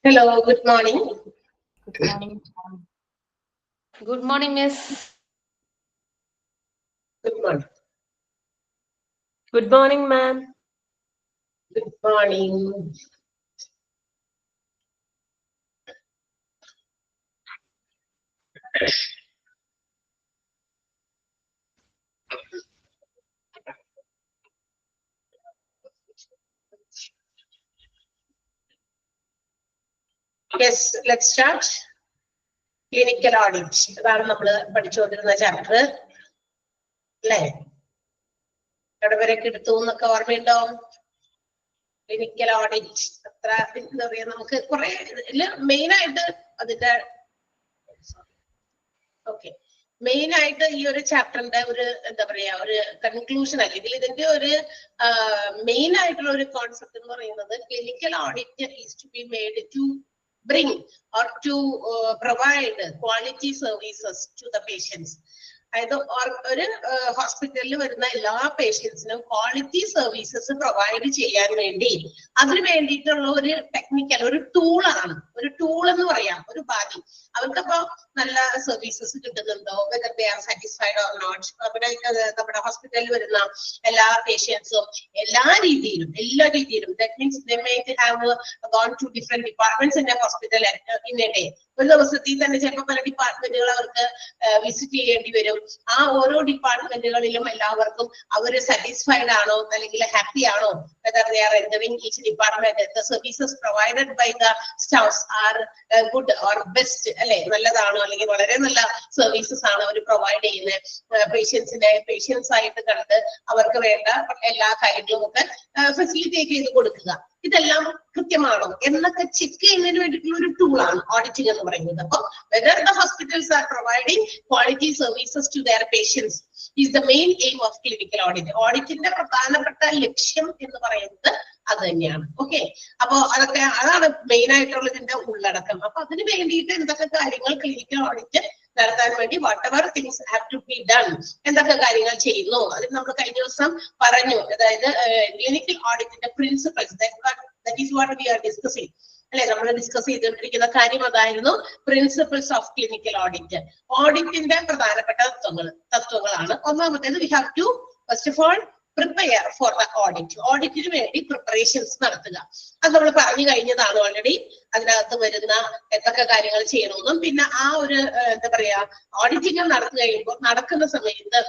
Hello, good morning. Good morning, ma'am. Good morning, Miss. Good morning. Good morning, ma'am. Good morning. Yes, let's start. Clinical audit. അതാണ് നമ്മൾ പഠിച്ചുകൊണ്ടിരുന്ന chapter അല്ലേ? എവിടെ വരെയൊക്കെ എടുത്തു എന്നൊക്കെ ഓർമ്മയുണ്ടോ? ക്ലിനിക്കൽ ഓഡിറ്റ് അത്ര എന്താ പറയാ, നമുക്ക് കുറെ മെയിൻ ആയിട്ട് അതിന്റെ ഓക്കെ മെയിൻ ആയിട്ട് ഈ ഒരു ചാപ്റ്ററിന്റെ ഒരു എന്താ പറയാ ഒരു കൺക്ലൂഷൻ അല്ലെങ്കിൽ ഇതിന്റെ ഒരു മെയിൻ ആയിട്ടുള്ള ഒരു കോൺസെപ്റ്റ് എന്ന് പറയുന്നത് clinical audit is to be made to bring or to provide quality services to the patients. അതായത് ഒരു ഹോസ്പിറ്റലിൽ വരുന്ന എല്ലാ പേഷ്യൻസിനും ക്വാളിറ്റി സർവീസസ് പ്രൊവൈഡ് ചെയ്യാൻ വേണ്ടി അതിന് വേണ്ടിയിട്ടുള്ള ഒരു ടെക്നിക്കൽ ഒരു ടൂളാണ്. ഒരു ടൂൾ എന്ന് പറയാം, ഒരു ഉപാധി. അവർക്കപ്പോ നല്ല സർവീസസ് കിട്ടുന്നുണ്ടോ, whether they are satisfied or not. നമ്മുടെ ഹോസ്പിറ്റലിൽ വരുന്ന എല്ലാ പേഷ്യൻസും എല്ലാ രീതിയിലും that means they may have gone to different departments in a hospital in a day. ഒരു ദിവസത്തിൽ തന്നെ ചിലപ്പോൾ പല ഡിപ്പാർട്ട്മെന്റുകൾ അവർക്ക് വിസിറ്റ് ചെയ്യേണ്ടി വരും. ആ ഓരോ ഡിപ്പാർട്ട്മെന്റുകളിലും എല്ലാവർക്കും അവര് സാറ്റിസ്ഫൈഡ് ആണോ അല്ലെങ്കിൽ ഹാപ്പി ആണോ, whether they are entering each department, the services provided by the staffs are good or best അല്ലെ, നല്ലതാണോ അല്ലെങ്കിൽ വളരെ നല്ല സർവീസസ് ആണ് അവർ പ്രൊവൈഡ് ചെയ്യുന്നത്. പേഷ്യൻസ് ആയിട്ട് കണ്ട് അവർക്ക് വേണ്ട എല്ലാ കാര്യങ്ങളും ഒക്കെ ഫെസിലിറ്റേറ്റ് ചെയ്ത് കൊടുക്കുക. ഇതെല്ലാം കൃത്യമാണോ എന്നൊക്കെ ചെക്ക് ചെയ്യുന്നതിന് വേണ്ടിയിട്ടുള്ള ഒരു ടൂളാണ് ഓഡിറ്റിംഗ് എന്ന് പറയുന്നത്. അപ്പൊ whether the hospitals are providing quality services to their patients is the main aim of clinical audit. ഓഡിറ്റിന്റെ പ്രധാനപ്പെട്ട ലക്ഷ്യം എന്ന് പറയുന്നത് അത് തന്നെയാണ്. ഓക്കെ, അപ്പൊ അതാണ് മെയിൻ ആയിട്ടുള്ള ഇതിന്റെ ഉള്ളടക്കം. അപ്പൊ അതിന് വേണ്ടിയിട്ട് എന്തൊക്കെ കാര്യങ്ങൾ ക്ലിനിക്കൽ ഓഡിറ്റ് നടത്താൻ വേണ്ടി whatever things have to be done, എന്തൊക്കെ കാര്യങ്ങൾ ചെയ്യുന്നു അതിന് നമ്മൾ കഴിഞ്ഞ ദിവസം പറഞ്ഞു. അതായത് ക്ലിനിക്കൽ ഓഡിറ്റിന്റെ principles, that is what we are discussing അല്ലെ. നമ്മൾ ഡിസ്കസ് ചെയ്തുകൊണ്ടിരിക്കുന്ന കാര്യം അതായിരുന്നു പ്രിൻസിപ്പിൾസ് ഓഫ് ക്ലിനിക്കൽ ഓഡിറ്റ്. ഓഡിറ്റിന്റെ പ്രധാനപ്പെട്ട തത്വങ്ങളാണ്. ഒന്നാമത്തേത് we have to first of all prepare for the audit. ഓഡിറ്റിന് വേണ്ടി പ്രിപ്പറേഷൻസ് നടത്തുക. അത് നമ്മൾ പറഞ്ഞു കഴിഞ്ഞതാണ് ഓൾറെഡി. അതിനകത്ത് വരുന്ന എന്തൊക്കെ കാര്യങ്ങൾ ചെയ്യണമെന്നും പിന്നെ ആ ഒരു എന്താ പറയാ ഓഡിറ്റിംഗ് നടക്കുന്ന സമയത്ത്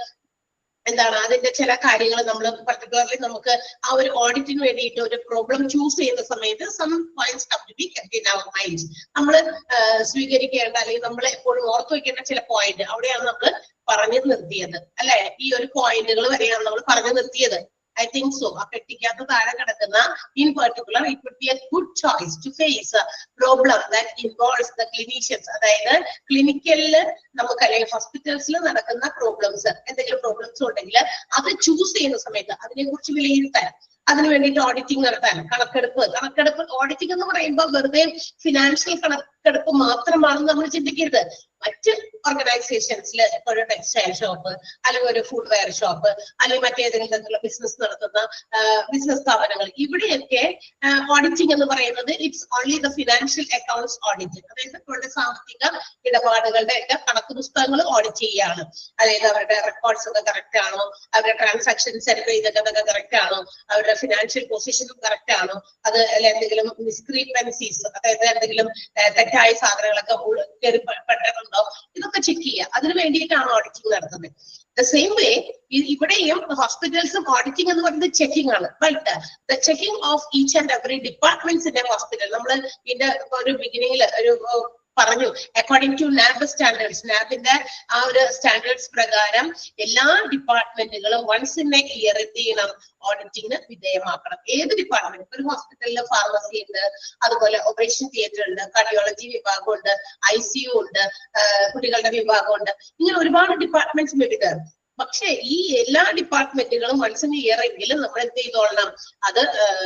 എന്താണ് അതിന്റെ ചില കാര്യങ്ങൾ നമ്മൾ പർട്ടിക്കുലർലി നമുക്ക് ആ ഒരു ഓഡിറ്റിന് വേണ്ടിയിട്ട് ഒരു പ്രോബ്ലം ചൂസ് ചെയ്യുന്ന സമയത്ത് some points have to be kept in our mind. നമ്മൾ സ്വീകരിക്കേണ്ട അല്ലെങ്കിൽ നമ്മൾ എപ്പോഴും ഓർത്തു വെക്കേണ്ട ചില പോയിന്റ് അവിടെയാണ് നമ്മൾ പറഞ്ഞു നിർത്തിയത് അല്ലെ. ഈ ഒരു പോയിന്റുകൾ വരെയാണ് നമ്മൾ പറഞ്ഞു നിർത്തിയത്. I think so. ആ പെട്ടിക്കകത്ത് താഴെ കിടക്കുന്ന in particular it would be a good choice to face a problem that involves the clinicians. അതായത് ക്ലിനിക്കലില് നമുക്ക് അല്ലെങ്കിൽ ഹോസ്പിറ്റൽസിൽ നടക്കുന്ന പ്രോബ്ലംസ്, എന്തെങ്കിലും പ്രോബ്ലംസ് ഉണ്ടെങ്കിൽ അത് ചൂസ് ചെയ്യുന്ന സമയത്ത് അതിനെ കുറിച്ച് വിലയിരുത്താൻ, അതിന് വേണ്ടിയിട്ട് ഓഡിറ്റിംഗ് നടത്താൻ, കണക്കെടുപ്പ് ഓഡിറ്റിംഗ് എന്ന് പറയുമ്പോൾ വെറുതെ ഫിനാൻഷ്യൽ കണക്കെടുപ്പ് മാത്രമാണെന്ന് നമ്മൾ ചിന്തിക്കരുത്. മറ്റ് ഓർഗനൈസേഷൻസിൽ ഒരു ടെക്സ്റ്റൈൽ ഷോപ്പ് അല്ലെങ്കിൽ ഒരു ഫുഡ് വെയർ ഷോപ്പ് അല്ലെങ്കിൽ മറ്റേതെങ്കിലും തരത്തിലുള്ള ബിസിനസ് നടത്തുന്ന ബിസിനസ് സ്ഥാപനങ്ങൾ, ഇവിടെയൊക്കെ ഓഡിറ്റിംഗ് എന്ന് പറയുന്നത് it's only the financial accounts audit. അതായത് അവരുടെ സാമ്പത്തിക ഇടപാടുകളുടെ ഒക്കെ കണക്ക് പുസ്തകങ്ങൾ ഓഡിറ്റ് ചെയ്യുകയാണ്. അതായത് അവരുടെ റെക്കോർഡ്സ് ഒക്കെ കറക്റ്റ് ആണോ, അവരുടെ ട്രാൻസാക്ഷൻസ് എൻട്രി ചെയ്തിട്ടൊക്കെ കറക്റ്റ് ആണോ, അവരുടെ ഫിനാൻഷ്യൽ പൊസിഷനും കറക്റ്റ് ആണോ, അത് എന്തെങ്കിലും മിസ്ക്രീപ്പൻസീസ് അതായത് എന്തെങ്കിലും തെറ്റായ സാധനങ്ങളൊക്കെ പെട്ടിട്ടുണ്ടോ, ഇതൊക്കെ ചെക്ക് ചെയ്യുക. അതിന് വേണ്ടിയിട്ടാണ് ഓഡിറ്റിംഗ് നടത്തുന്നത്. The same way ഇവിടെയും ഹോസ്പിറ്റൽസും ഓഡിറ്റിംഗ് എന്ന് പറയുന്നത് ചെക്കിംഗ് ആണ്. But the checking of each and every departments in a hospital, നമ്മൾ ഇതിന്റെ ഒരു ബിഗിനിങ്ങിൽ ഒരു പറഞ്ഞു അക്കോർഡിംഗ് ടു നാബ് സ്റ്റാൻഡേർഡ്സ്, നാബിന്റെ ആ ഒരു സ്റ്റാൻഡേർഡ്സ് പ്രകാരം എല്ലാ ഡിപ്പാർട്ട്മെന്റുകളും വൺസ് ഇൻ എ ഇയർ എന്ത് ചെയ്യണം, ഓഡിറ്റിംഗിന് വിധേയമാക്കണം. ഏത് ഡിപ്പാർട്ട്മെന്റ്, ഒരു ഹോസ്പിറ്റലിൽ ഫാർമസി ഉണ്ട്, അതുപോലെ ഓപ്പറേഷൻ തിയേറ്റർ ഉണ്ട്, കാർഡിയോളജി വിഭാഗമുണ്ട്, ICU ഉണ്ട്, കുട്ടികളുടെ വിഭാഗമുണ്ട്, ഇങ്ങനെ ഒരുപാട് ഡിപ്പാർട്ട്മെന്റ്സ് ഉണ്ട്. പക്ഷെ ഈ എല്ലാ ഡിപ്പാർട്ട്മെന്റുകളും വൺസ് ഇൻ ഇയർ എങ്കിലും നമ്മൾ എന്ത് ചെയ്തോളണം, അത്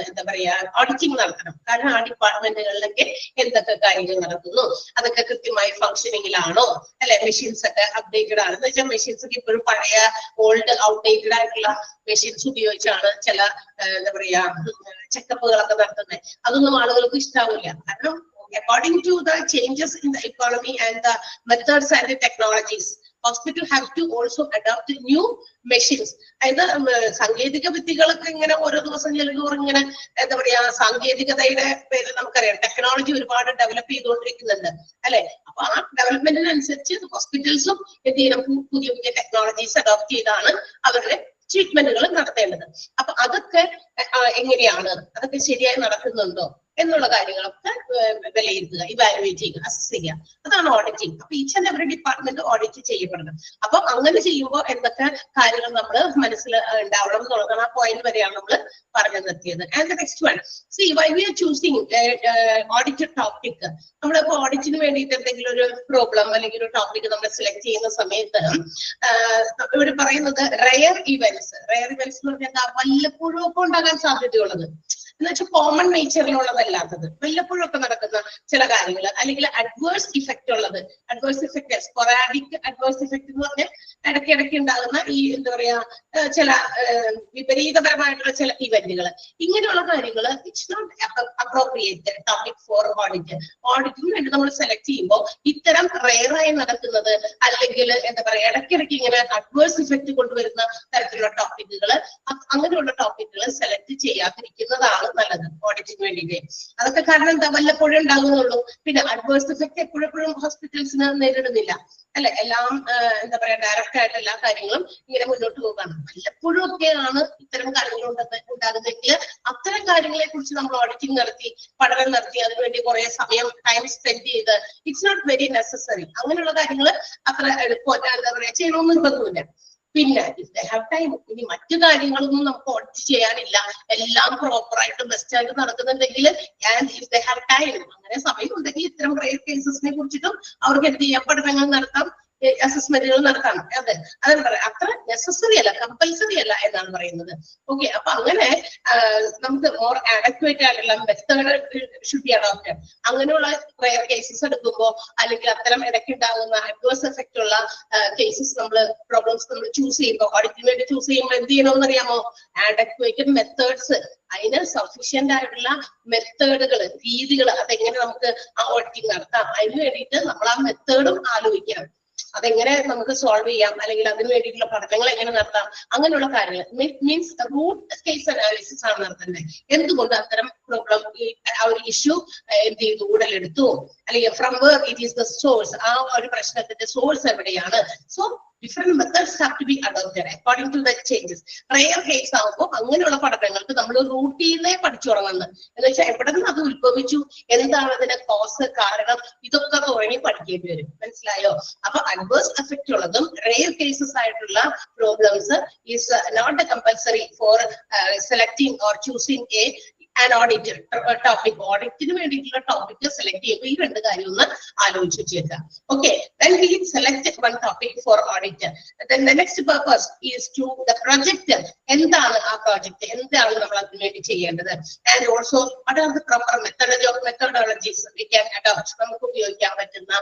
എന്താ പറയാ ഓഡിറ്റിംഗ് നടത്തണം. കാരണം ആ ഡിപ്പാർട്ട്മെന്റുകളിലൊക്കെ എന്തൊക്കെ കാര്യങ്ങൾ നടക്കുന്നു, അതൊക്കെ കൃത്യമായി ഫംഗ്ഷനിങ്ങിലാണോ അല്ലെ, മെഷീൻസ് ഒക്കെ അപ്ഡേറ്റഡ് ആണെന്ന് വെച്ചാൽ മെഷീൻസ് ഒക്കെ ഇപ്പോഴും പഴയ ഓൾഡ് ഔട്ട്ഡേറ്റഡ് ആയിട്ടുള്ള മെഷീൻസ് ഉപയോഗിച്ചാണ് ചില എന്താ പറയാ ചെക്കപ്പുകളൊക്കെ നടത്തുന്നത്. അതൊന്നും ആളുകൾക്ക് ഇഷ്ടാവില്ല. കാരണം according to the changes in the economy and the methods and the technologies, hospital have to also adopt new machines. അതായത് സാങ്കേതിക വിദ്യകളൊക്കെ ഇങ്ങനെ ഓരോ ദിവസം ചെല്ലുന്നോറും ഇങ്ങനെ എന്താ പറയാ സാങ്കേതികതയുടെ പേരിൽ നമുക്കറിയാം ടെക്നോളജി ഒരുപാട് ഡെവലപ്പ് ചെയ്തുകൊണ്ടിരിക്കുന്നുണ്ട് അല്ലെ. അപ്പൊ ആ ഡെവലപ്മെന്റിനനുസരിച്ച് ഹോസ്പിറ്റൽസും എന്ത് ചെയ്യണം, പുതിയ പുതിയ ടെക്നോളജീസ് അഡോപ്റ്റ് ചെയ്താണ് അവരുടെ ട്രീറ്റ്മെന്റുകൾ നടത്തേണ്ടത്. അപ്പൊ അതൊക്കെ എങ്ങനെയാണ്, അതൊക്കെ ശരിയായി നടക്കുന്നുണ്ടോ എന്നുള്ള കാര്യങ്ങളൊക്കെ വിലയിരുത്തുക, ഇവാലുവേറ്റ് ചെയ്യുക, അസസ് ചെയ്യുക. അതാണ് ഓഡിറ്റിംഗ്. അപ്പൊ each and every department audit ചെയ്യപ്പെടണം. അപ്പൊ അങ്ങനെ ചെയ്യുമ്പോൾ എന്തൊക്കെ കാര്യങ്ങൾ നമ്മൾ മനസ്സിൽ ഉണ്ടാവണം എന്നുള്ളതാണ്. ആ പോയിന്റ് വരെയാണ് നമ്മൾ പറഞ്ഞു നിർത്തിയത്. And the next one, see why we are choosing audit topic. നമ്മളിപ്പോ ഓഡിറ്റിന് വേണ്ടിയിട്ട് എന്തെങ്കിലും ഒരു പ്രോബ്ലം അല്ലെങ്കിൽ ഒരു ടോപ്പിക് നമ്മൾ സെലക്ട് ചെയ്യുന്ന സമയത്ത് ഇവിടെ പറയുന്നത് റെയർ ഇവന്റ്സ്. റെയർ ഇവന്റ്സ് എന്ന് പറഞ്ഞാൽ എന്താ, വല്ലപ്പോഴും ഒക്കെ ഉണ്ടാകാൻ സാധ്യതയുള്ളത് എന്ന് വെച്ചാൽ കോമൺ നേച്ചറിലുള്ളതല്ലാത്തത്, വല്ലപ്പോഴും ഒക്കെ നടക്കുന്ന ചില കാര്യങ്ങൾ, അല്ലെങ്കിൽ അഡ്വേഴ്സ് ഇഫക്റ്റ് ഉള്ളത്. Adverse effect, sporadic adverse effect എന്ന് പറഞ്ഞാൽ ഇടയ്ക്കിടയ്ക്ക് ഉണ്ടാകുന്ന ഈ എന്താ പറയാ ചില വിപരീതപരമായിട്ടുള്ള ചില ഇവന്റുകൾ. ഇങ്ങനെയുള്ള കാര്യങ്ങൾ it's not appropriate topic for audit. ഓഡിറ്റിന് വേണ്ടി നമ്മൾ സെലക്ട് ചെയ്യുമ്പോൾ ഇത്തരം റെയറായി നടക്കുന്നത് അല്ലെങ്കിൽ എന്താ പറയാ ഇടയ്ക്കിടയ്ക്ക് ഇങ്ങനെ അഡ്വേഴ്സ് ഇഫക്റ്റ് കൊണ്ടുവരുന്ന തരത്തിലുള്ള ടോപ്പിക്കുകൾ, അങ്ങനെയുള്ള ടോപ്പിക്കുകൾ സെലക്ട് ചെയ്യാതിരിക്കുന്നതാണ് നല്ലത് ഓഡിറ്റിന് വേണ്ടിയിട്ട്. അതൊക്കെ കാരണം എന്താ, വല്ലപ്പോഴും ഉണ്ടാകുന്നുള്ളൂ. പിന്നെ അഡ്വേഴ്സ് ഇഫക്റ്റ് എപ്പോഴെപ്പോഴും ഹോസ്പിറ്റൽസിന് നേരിടുന്നില്ല അല്ലെ. എല്ലാം എന്താ പറയാ ഡയറക്റ്റ് ആയിട്ട് എല്ലാ കാര്യങ്ങളും ഇങ്ങനെ മുന്നോട്ട് പോകാണ്. വല്ലപ്പോഴും ഒക്കെയാണ് ഇത്തരം കാര്യങ്ങൾ ഉണ്ടാകുന്നെങ്കിൽ അത്തരം കാര്യങ്ങളെ കുറിച്ച് നമ്മൾ ഓഡിറ്റിംഗ് നടത്തി, പഠനം നടത്തി, അതിനുവേണ്ടി കുറെ സമയം ടൈം സ്പെൻഡ് ചെയ്ത് ഇറ്റ്സ് നോട്ട് വെരി നെസസറി. അങ്ങനെയുള്ള കാര്യങ്ങൾ അത്ര എളുപ്പം എന്താ പറയാ ചെയ്യണമെന്ന് നിർബന്ധമില്ല. പിന്നെ ഇഫ് ദേ ഹാവ് ടൈം, ഇനി മറ്റു കാര്യങ്ങളൊന്നും നമുക്ക് ഓഡിറ്റ് ചെയ്യാനില്ല, എല്ലാം പ്രോപ്പറായിട്ട് ബെസ്റ്റ് ആയിട്ട് നടക്കുന്നുണ്ടെങ്കിൽ and if they have time, അങ്ങനെ സമയം ഉണ്ടെങ്കിൽ ഇത്തരം റെയർ കേസസിനെ കുറിച്ചിട്ടും അവർക്ക് എന്ത് ചെയ്യാം, പഠനങ്ങൾ നടത്താം, അസസ്മെന്റുകൾ നടത്താം. അതാണ് പറയാം, അത്ര നെസസറി അല്ല, കമ്പൽസറി അല്ല എന്നാണ് പറയുന്നത്. ഓക്കെ, അപ്പൊ അങ്ങനെ നമുക്ക് മോർ ആഡക്വേറ്റ് ആയിട്ടുള്ള മെത്തേഡ് ഷുഡ് ബി അഡോപ്റ്റഡ്. അങ്ങനെയുള്ള റെയർ കേസസ് എടുക്കുമ്പോൾ അല്ലെങ്കിൽ അത്തരം ഇടയ്ക്കുണ്ടാകുന്ന അഡ്വേഴ്സ് എഫക്റ്റ് ഉള്ള കേസസ് പ്രോബ്ലംസ് നമ്മൾ ചൂസ് ചെയ്യുമ്പോൾ, ഓഡിറ്റിന് വേണ്ടി ചൂസ് ചെയ്യുമ്പോൾ എന്ത് ചെയ്യണമെന്ന് അറിയാമോ, ആഡക്വേറ്റ് മെത്തേഡ്സ്, അതിന് സഫീഷ്യന്റ് ആയിട്ടുള്ള മെത്തേഡുകൾ, രീതികൾ, അതെങ്ങനെ നമുക്ക് ആ ഓഡിറ്റിംഗ് നടത്താം, അതിന് വേണ്ടിയിട്ട് നമ്മൾ ആ മെത്തേഡും ആലോചിക്കണം. അതെങ്ങനെ നമുക്ക് സോൾവ് ചെയ്യാം, അല്ലെങ്കിൽ അതിന് വേണ്ടിയിട്ടുള്ള പഠനങ്ങൾ എങ്ങനെ നടത്താം, അങ്ങനെയുള്ള കാര്യങ്ങൾ മീൻസ് റൂട്ട് കേസ് അനാലിസിസ് ആണ് നടത്തുന്നത്. എന്തുകൊണ്ട് അത്തരം പ്രോബ്ലം, ആ ഒരു ഇഷ്യൂ എന്ത് ചെയ്തു, ഉടലെടുത്തു, അല്ലെങ്കിൽ from where it is the source, ആ ഒരു പ്രശ്നത്തിന്റെ സോഴ്സ് എവിടെയാണ്. So different methods have to be adopted according to the changes. Rare case ആകുമ്പോൾ അങ്ങനെയുള്ള പഠനങ്ങൾക്ക് നമ്മൾ റൂട്ടീനെ പഠിച്ചു തുടങ്ങുന്നത് എന്ന് വെച്ചാൽ എവിടെ നിന്ന് അത് ഉത്ഭവിച്ചു, എന്താണ് അതിന്റെ കോസ്, കാരണം, ഇതൊക്കെ തുടങ്ങി പഠിക്കേണ്ടി വരും. മനസ്സിലായോ? അപ്പൊ അഡ്വേഴ്സ് എഫക്റ്റ് ഉള്ളതും റെയർ കേസസ് ആയിട്ടുള്ള problems is not compulsory for selecting or choosing an audit topic. ഓഡിറ്റിന് വേണ്ടിയിട്ടുള്ള ടോപ്പിക് സെലക്ട് ചെയ്യുമ്പോൾ ഈ രണ്ട് കാര്യം ഒന്ന് ആലോചിച്ച് വെച്ചേക്കുക. Okay, then we select one topic for audit. Then the next purpose is to the project. എന്താണ് ആ പ്രോജക്ട്, എന്താണ് നമ്മൾ അതിന് വേണ്ടി ചെയ്യേണ്ടത്, and also what are the proper methodologies we can adopt. നമുക്ക് ഉപയോഗിക്കാൻ പറ്റുന്ന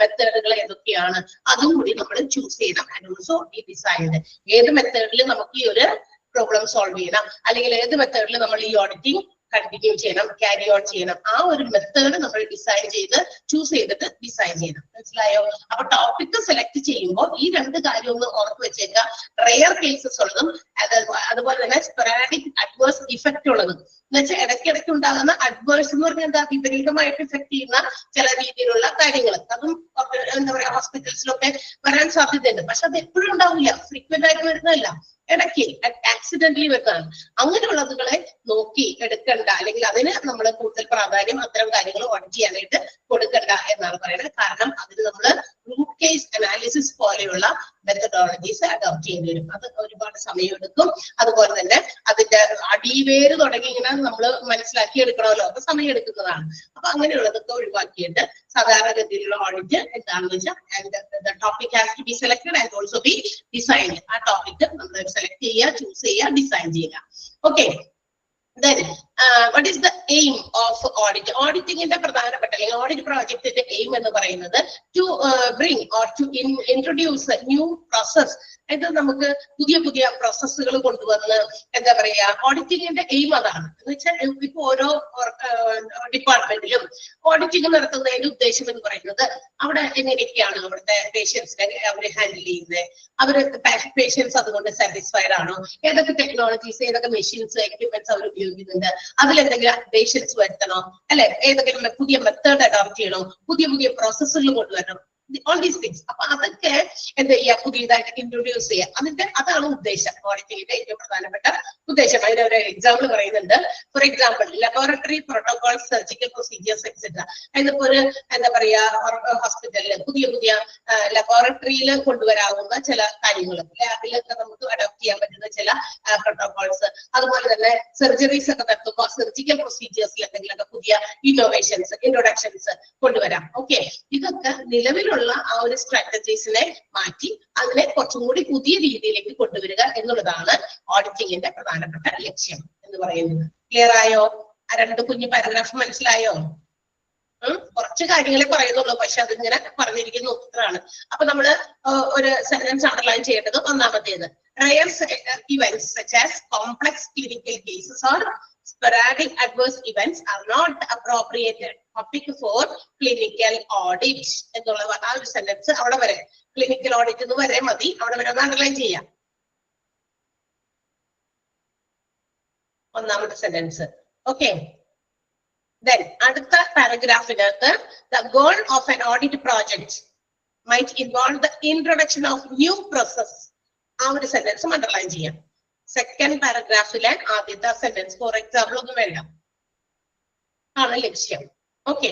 മെത്തേഡുകൾ ഏതൊക്കെയാണ്, അതും കൂടി നമ്മൾ ചൂസ് ചെയ്യണം. and also we decide ഏത് മെത്തേഡിൽ നമുക്ക് ഈ ഒരു പ്രോബ്ലം സോൾവ് ചെയ്യണം, അല്ലെങ്കിൽ ഏത് മെത്തേഡിൽ നമ്മൾ ഈ ഓഡിറ്റിംഗ് കണ്ടിന്യൂ ചെയ്യണം, ക്യാരി ഓൺ ചെയ്യണം. ആ ഒരു മെത്തേഡ് നമ്മൾ ഡിസൈൻ ചെയ്ത് ചൂസ് ചെയ്തിട്ട് ഡിസൈൻ ചെയ്യണം. മനസ്സിലായോ? അപ്പൊ ടോപ്പിക് സെലക്ട് ചെയ്യുമ്പോൾ ഈ രണ്ട് കാര്യം ഒന്ന് ഓർത്ത് വെച്ചേക്കുക. റെയർ കേസസ് ഉള്ളതും അതുപോലെ തന്നെ സ്പൊറാഡിക് അഡ്വേഴ്സ് ഇഫക്റ്റ് ഉള്ളതും. എന്ന് വെച്ചാൽ ഇടയ്ക്കിടയ്ക്ക് ഉണ്ടാകുന്ന അഡ്വേഴ്സ് എന്ന് പറഞ്ഞാൽ എന്താ, വിപരീതമായിട്ട് ഇഫക്ട് ചെയ്യുന്ന ചില രീതിയിലുള്ള കാര്യങ്ങൾ, അതും എന്താ പറയാ ഹോസ്പിറ്റൽസിലൊക്കെ വരാൻ സാധ്യതയുണ്ട്. പക്ഷെ അത് എപ്പോഴും ഉണ്ടാവില്ല, ഫ്രീക്വന്റ് ആയിട്ട് വരുന്നതല്ല, ഇടയ്ക്ക് ആക്സിഡന്റലി വരുന്നതാണ്. അങ്ങനെയുള്ളതുകളെ നോക്കി എടുക്കണ്ട, അല്ലെങ്കിൽ അതിന് നമ്മൾ കൂടുതൽ പ്രാധാന്യം അത്തരം കാര്യങ്ങൾ ഓഡിറ്റ് ചെയ്യാനായിട്ട് കൊടുക്കണ്ട എന്നാണ് പറയുന്നത്. കാരണം അതിന് നമ്മൾ റൂട്ട് കേസ് അനാലിസിസ് പോലെയുള്ള മെത്തഡോളജീസ് അഡോപ്റ്റ് ചെയ്യേണ്ടി വരും. അത് ഒരുപാട് സമയമെടുക്കും. അതുപോലെ തന്നെ അതിന്റെ അടിവേര് തുടങ്ങി ഇങ്ങനെ നമ്മൾ മനസ്സിലാക്കി എടുക്കണമല്ലോ, അപ്പൊ സമയം എടുക്കുന്നതാണ്. അപ്പൊ അങ്ങനെയുള്ളതൊക്കെ ഒഴിവാക്കിയിട്ട് സാധാരണഗതിയിലുള്ള ഓഡിറ്റ് എന്താണെന്ന് വെച്ചാൽ topic has to be selected and also be designed. ആ ടോപ്പിക് നമ്മൾ സെലക്ട് ചെയ്യുക, ചൂസ് ചെയ്യുക, ഡിസൈൻ ചെയ്യുക. Okay, then what is the aim of audit? Auditing-ന്റെ പ്രധാനപ്പെട്ട അല്ലെങ്കിൽ ഓഡിറ്റ് പ്രോജക്റ്റിന്റെ എയിം എന്ന് പറയുന്നത് to bring or to introduce a new process. ഇത് നമുക്ക് പുതിയ പുതിയ പ്രോസസ്സുകൾ കൊണ്ടുവന്ന് എന്താ പറയാ, ഓഡിറ്റിംഗിന്റെ എയിം അതാണ്. എന്ന് വെച്ചാൽ ഇപ്പൊ ഓരോ ഡിപ്പാർട്ട്മെന്റിലും ഓഡിറ്റിംഗ് നടത്തുന്നതിന്റെ ഉദ്ദേശം എന്ന് പറയുന്നത് അവിടെ എങ്ങനെയൊക്കെയാണ് അവിടുത്തെ പേഷ്യൻസിനെ അവർ ഹാൻഡിൽ ചെയ്യുന്നത്, അവര് പേഷ്യൻസ് അതുകൊണ്ട് സാറ്റിസ്ഫൈഡ് ആണോ, ഏതൊക്കെ ടെക്നോളജീസ്, ഏതൊക്കെ മെഷീൻസ്, എക്യുപ്മെന്റ്സ് അവർ ഉപയോഗിക്കുന്നുണ്ട്, അതിലെന്തെങ്കിലും അപ്ഡേഷൻസ് വരുത്തണോ, അല്ലെ, ഏതെങ്കിലും പുതിയ മെത്തേഡ് അഡോപ്റ്റ് ചെയ്യണോ, പുതിയ പ്രോസസ്സുകൾ കൊണ്ടുവരണം, all these things. അപ്പൊ അതൊക്കെ എന്ത് ചെയ്യുക, പുതിയതായിട്ട് ഇൻട്രൊഡ്യൂസ് ചെയ്യുക. അതാണ് ഉദ്ദേശം, ഓഡിറ്റിംഗിന്റെ ഏറ്റവും പ്രധാനപ്പെട്ട ഉദ്ദേശം. അതിനൊരു എക്സാമ്പിൾ പറയുന്നുണ്ട്. For example, laboratory protocol, surgical procedures etcetera. അതിപ്പോ ഒരു എന്താ പറയാ ഹോസ്പിറ്റലിൽ പുതിയ ലബോറട്ടറിയിൽ കൊണ്ടുവരാവുന്ന ചില കാര്യങ്ങൾ, ലാബിലൊക്കെ നമുക്ക് അഡോപ്റ്റ് ചെയ്യാൻ പറ്റുന്ന ചില പ്രോട്ടോകോൾസ്, അതുപോലെ തന്നെ സർജറീസ് ഒക്കെ നടത്തുമ്പോൾ സർജിക്കൽ പ്രൊസീജിയേഴ്സിൽ എന്തെങ്കിലുമൊക്കെ പുതിയ ഇന്നോവേഷൻസ്, ഇൻട്രൊഡക്ഷൻസ് കൊണ്ടുവരാം. ഓക്കെ, ഇതൊക്കെ നിലവിലുള്ള ആ ഒരു സ്ട്രാറ്റജീസിനെ മാറ്റി അതിനെ കുറച്ചും കൂടി പുതിയ രീതിയിലേക്ക് കൊണ്ടുവരിക എന്നുള്ളതാണ് ഓഡിറ്റിംഗിന്റെ പ്രധാനപ്പെട്ട ലക്ഷ്യം എന്ന് പറയുന്നത്. ക്ലിയർ ആയോ? ആ രണ്ട് കുഞ്ഞു പാരഗ്രാഫ് മനസ്സിലായോ? കുറച്ച് കാര്യങ്ങളെ പറയുന്നുള്ളൂ, പക്ഷെ അതിങ്ങനെ പറഞ്ഞിരിക്കുന്ന ഉത്തരമാണ്. അപ്പൊ നമ്മള് ഒരു സെന്റൻസ് അണ്ടർലൈൻ ചെയ്യേണ്ടത് ഒന്നാമത്തേത്, rare events such as complex clinical cases or sporadic adverse events are not appropriate topic for clinical audit എന്നുള്ള ആ ഒരു സെന്റൻസ് അവിടെ വരെ, ക്ലിനിക്കൽ ഓഡിറ്റ് എന്ന് വരെ മതി, അവിടെ വരെ ഒന്ന് അണ്ടർലൈൻ ചെയ്യാം. ഒന്നാമത്തെ സെന്റൻസ്. ഓക്കെ, then അടുത്ത പാരഗ്രാഫിനകത്ത് the goal of an audit project might involve the introduction of new process, ആ ഒരു സെന്റൻസും അണ്ടർലൈൻ ചെയ്യാം. സെക്കൻഡ് പാരഗ്രാഫിലെ ആദ്യത്തെ സെന്റൻസ് ഫോർ എക്സാമ്പിൾ ഒന്നും വേണ്ട, ആണ് ലക്ഷ്യം. ഓക്കെ,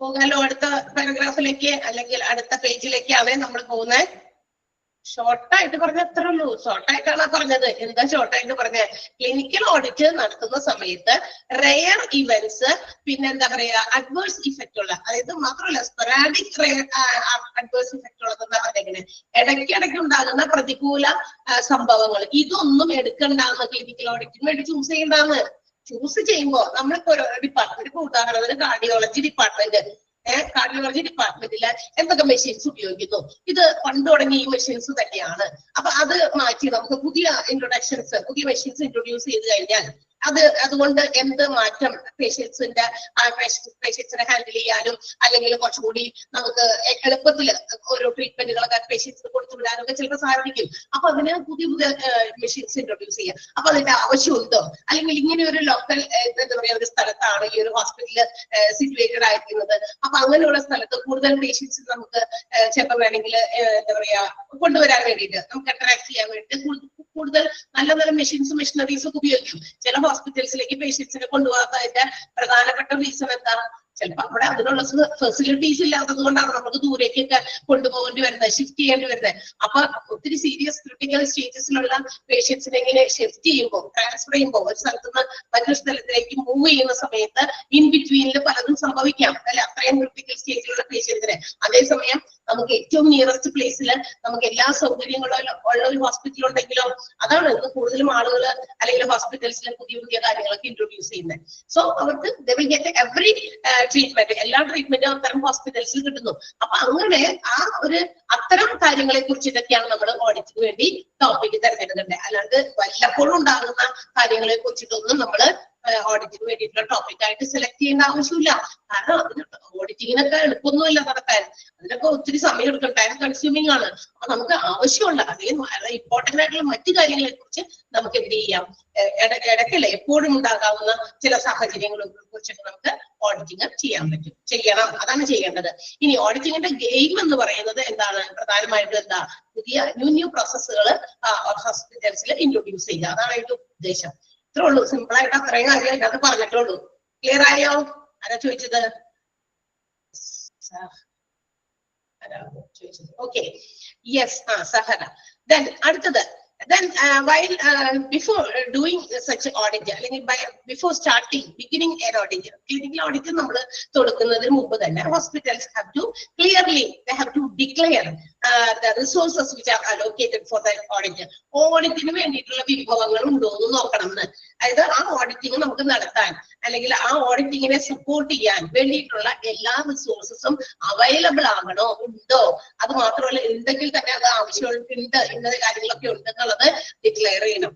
പോകാലോ അടുത്ത പാരഗ്രാഫിലേക്ക്, അല്ലെങ്കിൽ അടുത്ത പേജിലേക്കാണ് നമ്മൾ പോകുന്നത്. ഷോർട്ടായിട്ട് പറഞ്ഞ അത്ര ഉള്ളൂ. ഷോർട്ടായിട്ടാണ് പറഞ്ഞത്. എന്താ ഷോർട്ടായിട്ട് പറഞ്ഞത്? ക്ലിനിക്കൽ ഓഡിറ്റ് നടത്തുന്ന സമയത്ത് റെയർ ഇവന്റ്സ്, പിന്നെ എന്താ പറയാ അഡ്വേഴ്സ് ഇഫക്റ്റ് ഉള്ള, അതായത് മാത്രമല്ല സ്പൊറാഡിക് അഡ്വേഴ്സ് ഇഫക്റ്റ് ഉള്ളതെന്നാ പറഞ്ഞേക്കുന്നത്, ഇടയ്ക്കിടയ്ക്ക് ഉണ്ടാകുന്ന പ്രതികൂല സംഭവങ്ങൾ, ഇതൊന്നും എടുക്കണ്ടാന്ന് ക്ലിനിക്കൽ ഓഡിറ്റിന് വേണ്ടി ചൂസ് ചെയ്യണ്ടാന്ന്. ചൂസ് ചെയ്യുമ്പോൾ നമ്മളിപ്പോ ഒരു ഡിപ്പാർട്ട്മെന്റ്, ഇപ്പൊ ഉദാഹരണത്തിന് കാർഡിയോളജി ഡിപ്പാർട്ട്മെന്റില് എന്തൊക്കെ മെഷീൻസ് ഉപയോഗിക്കുന്നു, ഇത് പണ്ട് തുടങ്ങി ഈ മെഷീൻസ് തന്നെയാണ്. അപ്പൊ അത് മാറ്റി നമുക്ക് പുതിയ ഇൻട്രൊഡക്ഷൻസ്, പുതിയ മെഷീൻസ് ഇൻട്രൊഡ്യൂസ് ചെയ്ത് കഴിഞ്ഞാൽ അതുകൊണ്ട് എന്ത് മാറ്റം പേഷ്യൻസിനെ ഹാൻഡിൽ ചെയ്യാനും, അല്ലെങ്കിൽ കുറച്ചുകൂടി നമുക്ക് എളുപ്പത്തിൽ ഓരോ ട്രീറ്റ്മെന്റുകളൊക്കെ പേഷ്യൻസിന് കൊടുത്തു വിടാനൊക്കെ ചിലപ്പോൾ സാധിക്കും. അപ്പൊ അതിന് പുതിയ മെഷീൻസ് ഇൻട്രൊഡ്യൂസ് ചെയ്യാം. അപ്പൊ അതിന്റെ ആവശ്യമുണ്ടോ, അല്ലെങ്കിൽ ഇങ്ങനെ ഒരു ലോക്കൽ എന്താ പറയാ ഒരു സ്ഥലത്താണ് ഈ ഒരു ഹോസ്പിറ്റല് സിറ്റുവേറ്റഡ് ആയിരിക്കുന്നത്, അപ്പൊ അങ്ങനെയുള്ള സ്ഥലത്ത് കൂടുതൽ പേഷ്യൻസ് നമുക്ക് ചിലപ്പോൾ വേണമെങ്കിൽ എന്താ പറയാ കൊണ്ടുവരാൻ വേണ്ടിയിട്ട്, നമുക്ക് അട്രാക്ട് ചെയ്യാൻ വേണ്ടിയിട്ട് കൂടുതൽ നല്ല മെഷീൻസും മെഷീനറീസും ഒക്കെ ഉപയോഗിക്കും. ചില ഹോസ്പിറ്റൽസിലേക്ക് പേഷ്യൻസിനെ കൊണ്ടുപോകാത്തതിന്റെ പ്രധാനപ്പെട്ട റീസൺ എന്താ? ചിലപ്പോൾ അവിടെ അതിനുള്ള ഫെസിലിറ്റീസ് ഇല്ലാത്തത് കൊണ്ടാണ് നമുക്ക് ദൂരേക്കൊക്കെ കൊണ്ടുപോകേണ്ടി വരുന്നത്, ഷിഫ്റ്റ് ചെയ്യേണ്ടി വരുന്നത്. അപ്പൊ ഒത്തിരി സീരിയസ് ക്രിട്ടിക്കൽ സ്റ്റേജസിലുള്ള പേഷ്യൻസിനെ ഇങ്ങനെ ഷിഫ്റ്റ് ചെയ്യുമ്പോൾ, ട്രാൻസ്ഫർ ചെയ്യുമ്പോൾ, ഒരു സ്ഥലത്ത് നിന്ന് മറ്റൊരു സ്ഥലത്തിലേക്ക് മൂവ് ചെയ്യുന്ന സമയത്ത് ഇൻ ബിറ്റ്വീനിൽ പലതും സംഭവിക്കാം, അല്ലെ, അത്രയും ക്രിട്ടിക്കൽ സ്റ്റേജിലുള്ള പേഷ്യൻസിനെ. അതേസമയം നമുക്ക് ഏറ്റവും നിയറസ്റ്റ് പ്ലേസിൽ നമുക്ക് എല്ലാ സൗകര്യങ്ങളും ഉള്ള ഒരു ഹോസ്പിറ്റൽ ഉണ്ടെങ്കിലോ, അതാണ് ഇന്ന് കൂടുതലും ആളുകൾ അല്ലെങ്കിൽ ഹോസ്പിറ്റൽസിലെ പുതിയ കാര്യങ്ങളൊക്കെ ഇൻട്രൊഡ്യൂസ് ചെയ്യുന്നത്. സോ അവർക്ക് they will get every treatment, എല്ലാ ട്രീറ്റ്മെന്റും അത്തരം ഹോസ്പിറ്റൽസിൽ കിട്ടുന്നു. അപ്പൊ അങ്ങനെ ആ ഒരു അത്തരം കാര്യങ്ങളെ കുറിച്ചിട്ടൊക്കെയാണ് നമ്മൾ ഓഡിറ്റിന് വേണ്ടി ടോപ്പിക് തിരഞ്ഞെടുക്കേണ്ടത്. അല്ലാണ്ട് വല്ലപ്പോഴും ഉണ്ടാകുന്ന കാര്യങ്ങളെ കുറിച്ചിട്ടൊന്നും നമ്മൾ ഓഡിറ്റിന് വേണ്ടിയിട്ടുള്ള ടോപ്പിക് ആയിട്ട് സെലക്ട് ചെയ്യേണ്ട ആവശ്യമില്ല. കാരണം അതിന് ഓഡിറ്റിങ്ങിനൊക്കെ എളുപ്പമൊന്നുമില്ല നടത്താൻ, അതിനൊക്കെ ഒത്തിരി സമയം എടുക്കും, ടൈം കൺസ്യൂമിംഗ് ആണ്. അപ്പൊ നമുക്ക് ആവശ്യമുള്ള അല്ലെങ്കിൽ ഇമ്പോർട്ടന്റ് ആയിട്ടുള്ള മറ്റു കാര്യങ്ങളെ കുറിച്ച് നമുക്ക് എന്ത് ചെയ്യാം, ഇടയ്ക്കല്ല എപ്പോഴും ഉണ്ടാകാവുന്ന ചില സാഹചര്യങ്ങളെ കുറിച്ചൊക്കെ നമുക്ക് ഓഡിറ്റിംഗ് ചെയ്യാൻ പറ്റും, ചെയ്യണം, അതാണ് ചെയ്യേണ്ടത്. ഇനി ഓഡിറ്റിങ്ങിന്റെ ഗെയിം എന്ന് പറയുന്നത് എന്താണ്? പ്രധാനമായിട്ടും എന്താ, പുതിയ ന്യൂ പ്രോസസ്സുകൾ ഹോസ്പിറ്റൽസിൽ ഇൻട്രൊഡ്യൂസ് ചെയ്യുക, അതാണ് അതിന്റെ ഉദ്ദേശം. ഇത്രേ ഉള്ളൂ, സിമ്പിൾ ആയിട്ട് അത്രയും കാര്യം അതിനകത്ത് പറഞ്ഞിട്ടുള്ളൂ. ക്ലിയർ ആയോ? ആരാ ചോദിച്ചത്? Okay, yes, Sahana. ദെൻ അടുത്തത്, then while before doing such audit, അല്ലെങ്കിൽ before beginning an audit, clinical audit നമ്മൾ തുടങ്ങുന്നതിന് മുമ്പ് തന്നെ hospitals have to clearly, they have to declare the resources which are allocated for the audit. ഓഡിറ്റിന് വേണ്ടിയിട്ടുള്ള വിഭവങ്ങൾ ഉണ്ടോ എന്ന് നോക്കണം എന്ന്. അതായത് ആ ഓഡിറ്റിംഗ് നമുക്ക് നടത്താൻ അല്ലെങ്കിൽ ആ ഓഡിറ്റിങ്ങിനെ സപ്പോർട്ട് ചെയ്യാൻ വേണ്ടിയിട്ടുള്ള എല്ലാ റിസോഴ്സസും അവൈലബിൾ ആകണോ, ഉണ്ടോ, അത് മാത്രമല്ല ഉണ്ടെങ്കിൽ തന്നെ അത് ആവശ്യമുണ്ട് ഇന്ന കാര്യങ്ങളൊക്കെ ഉണ്ടെന്നുള്ളത് ഡിക്ലെയർ ചെയ്യണം.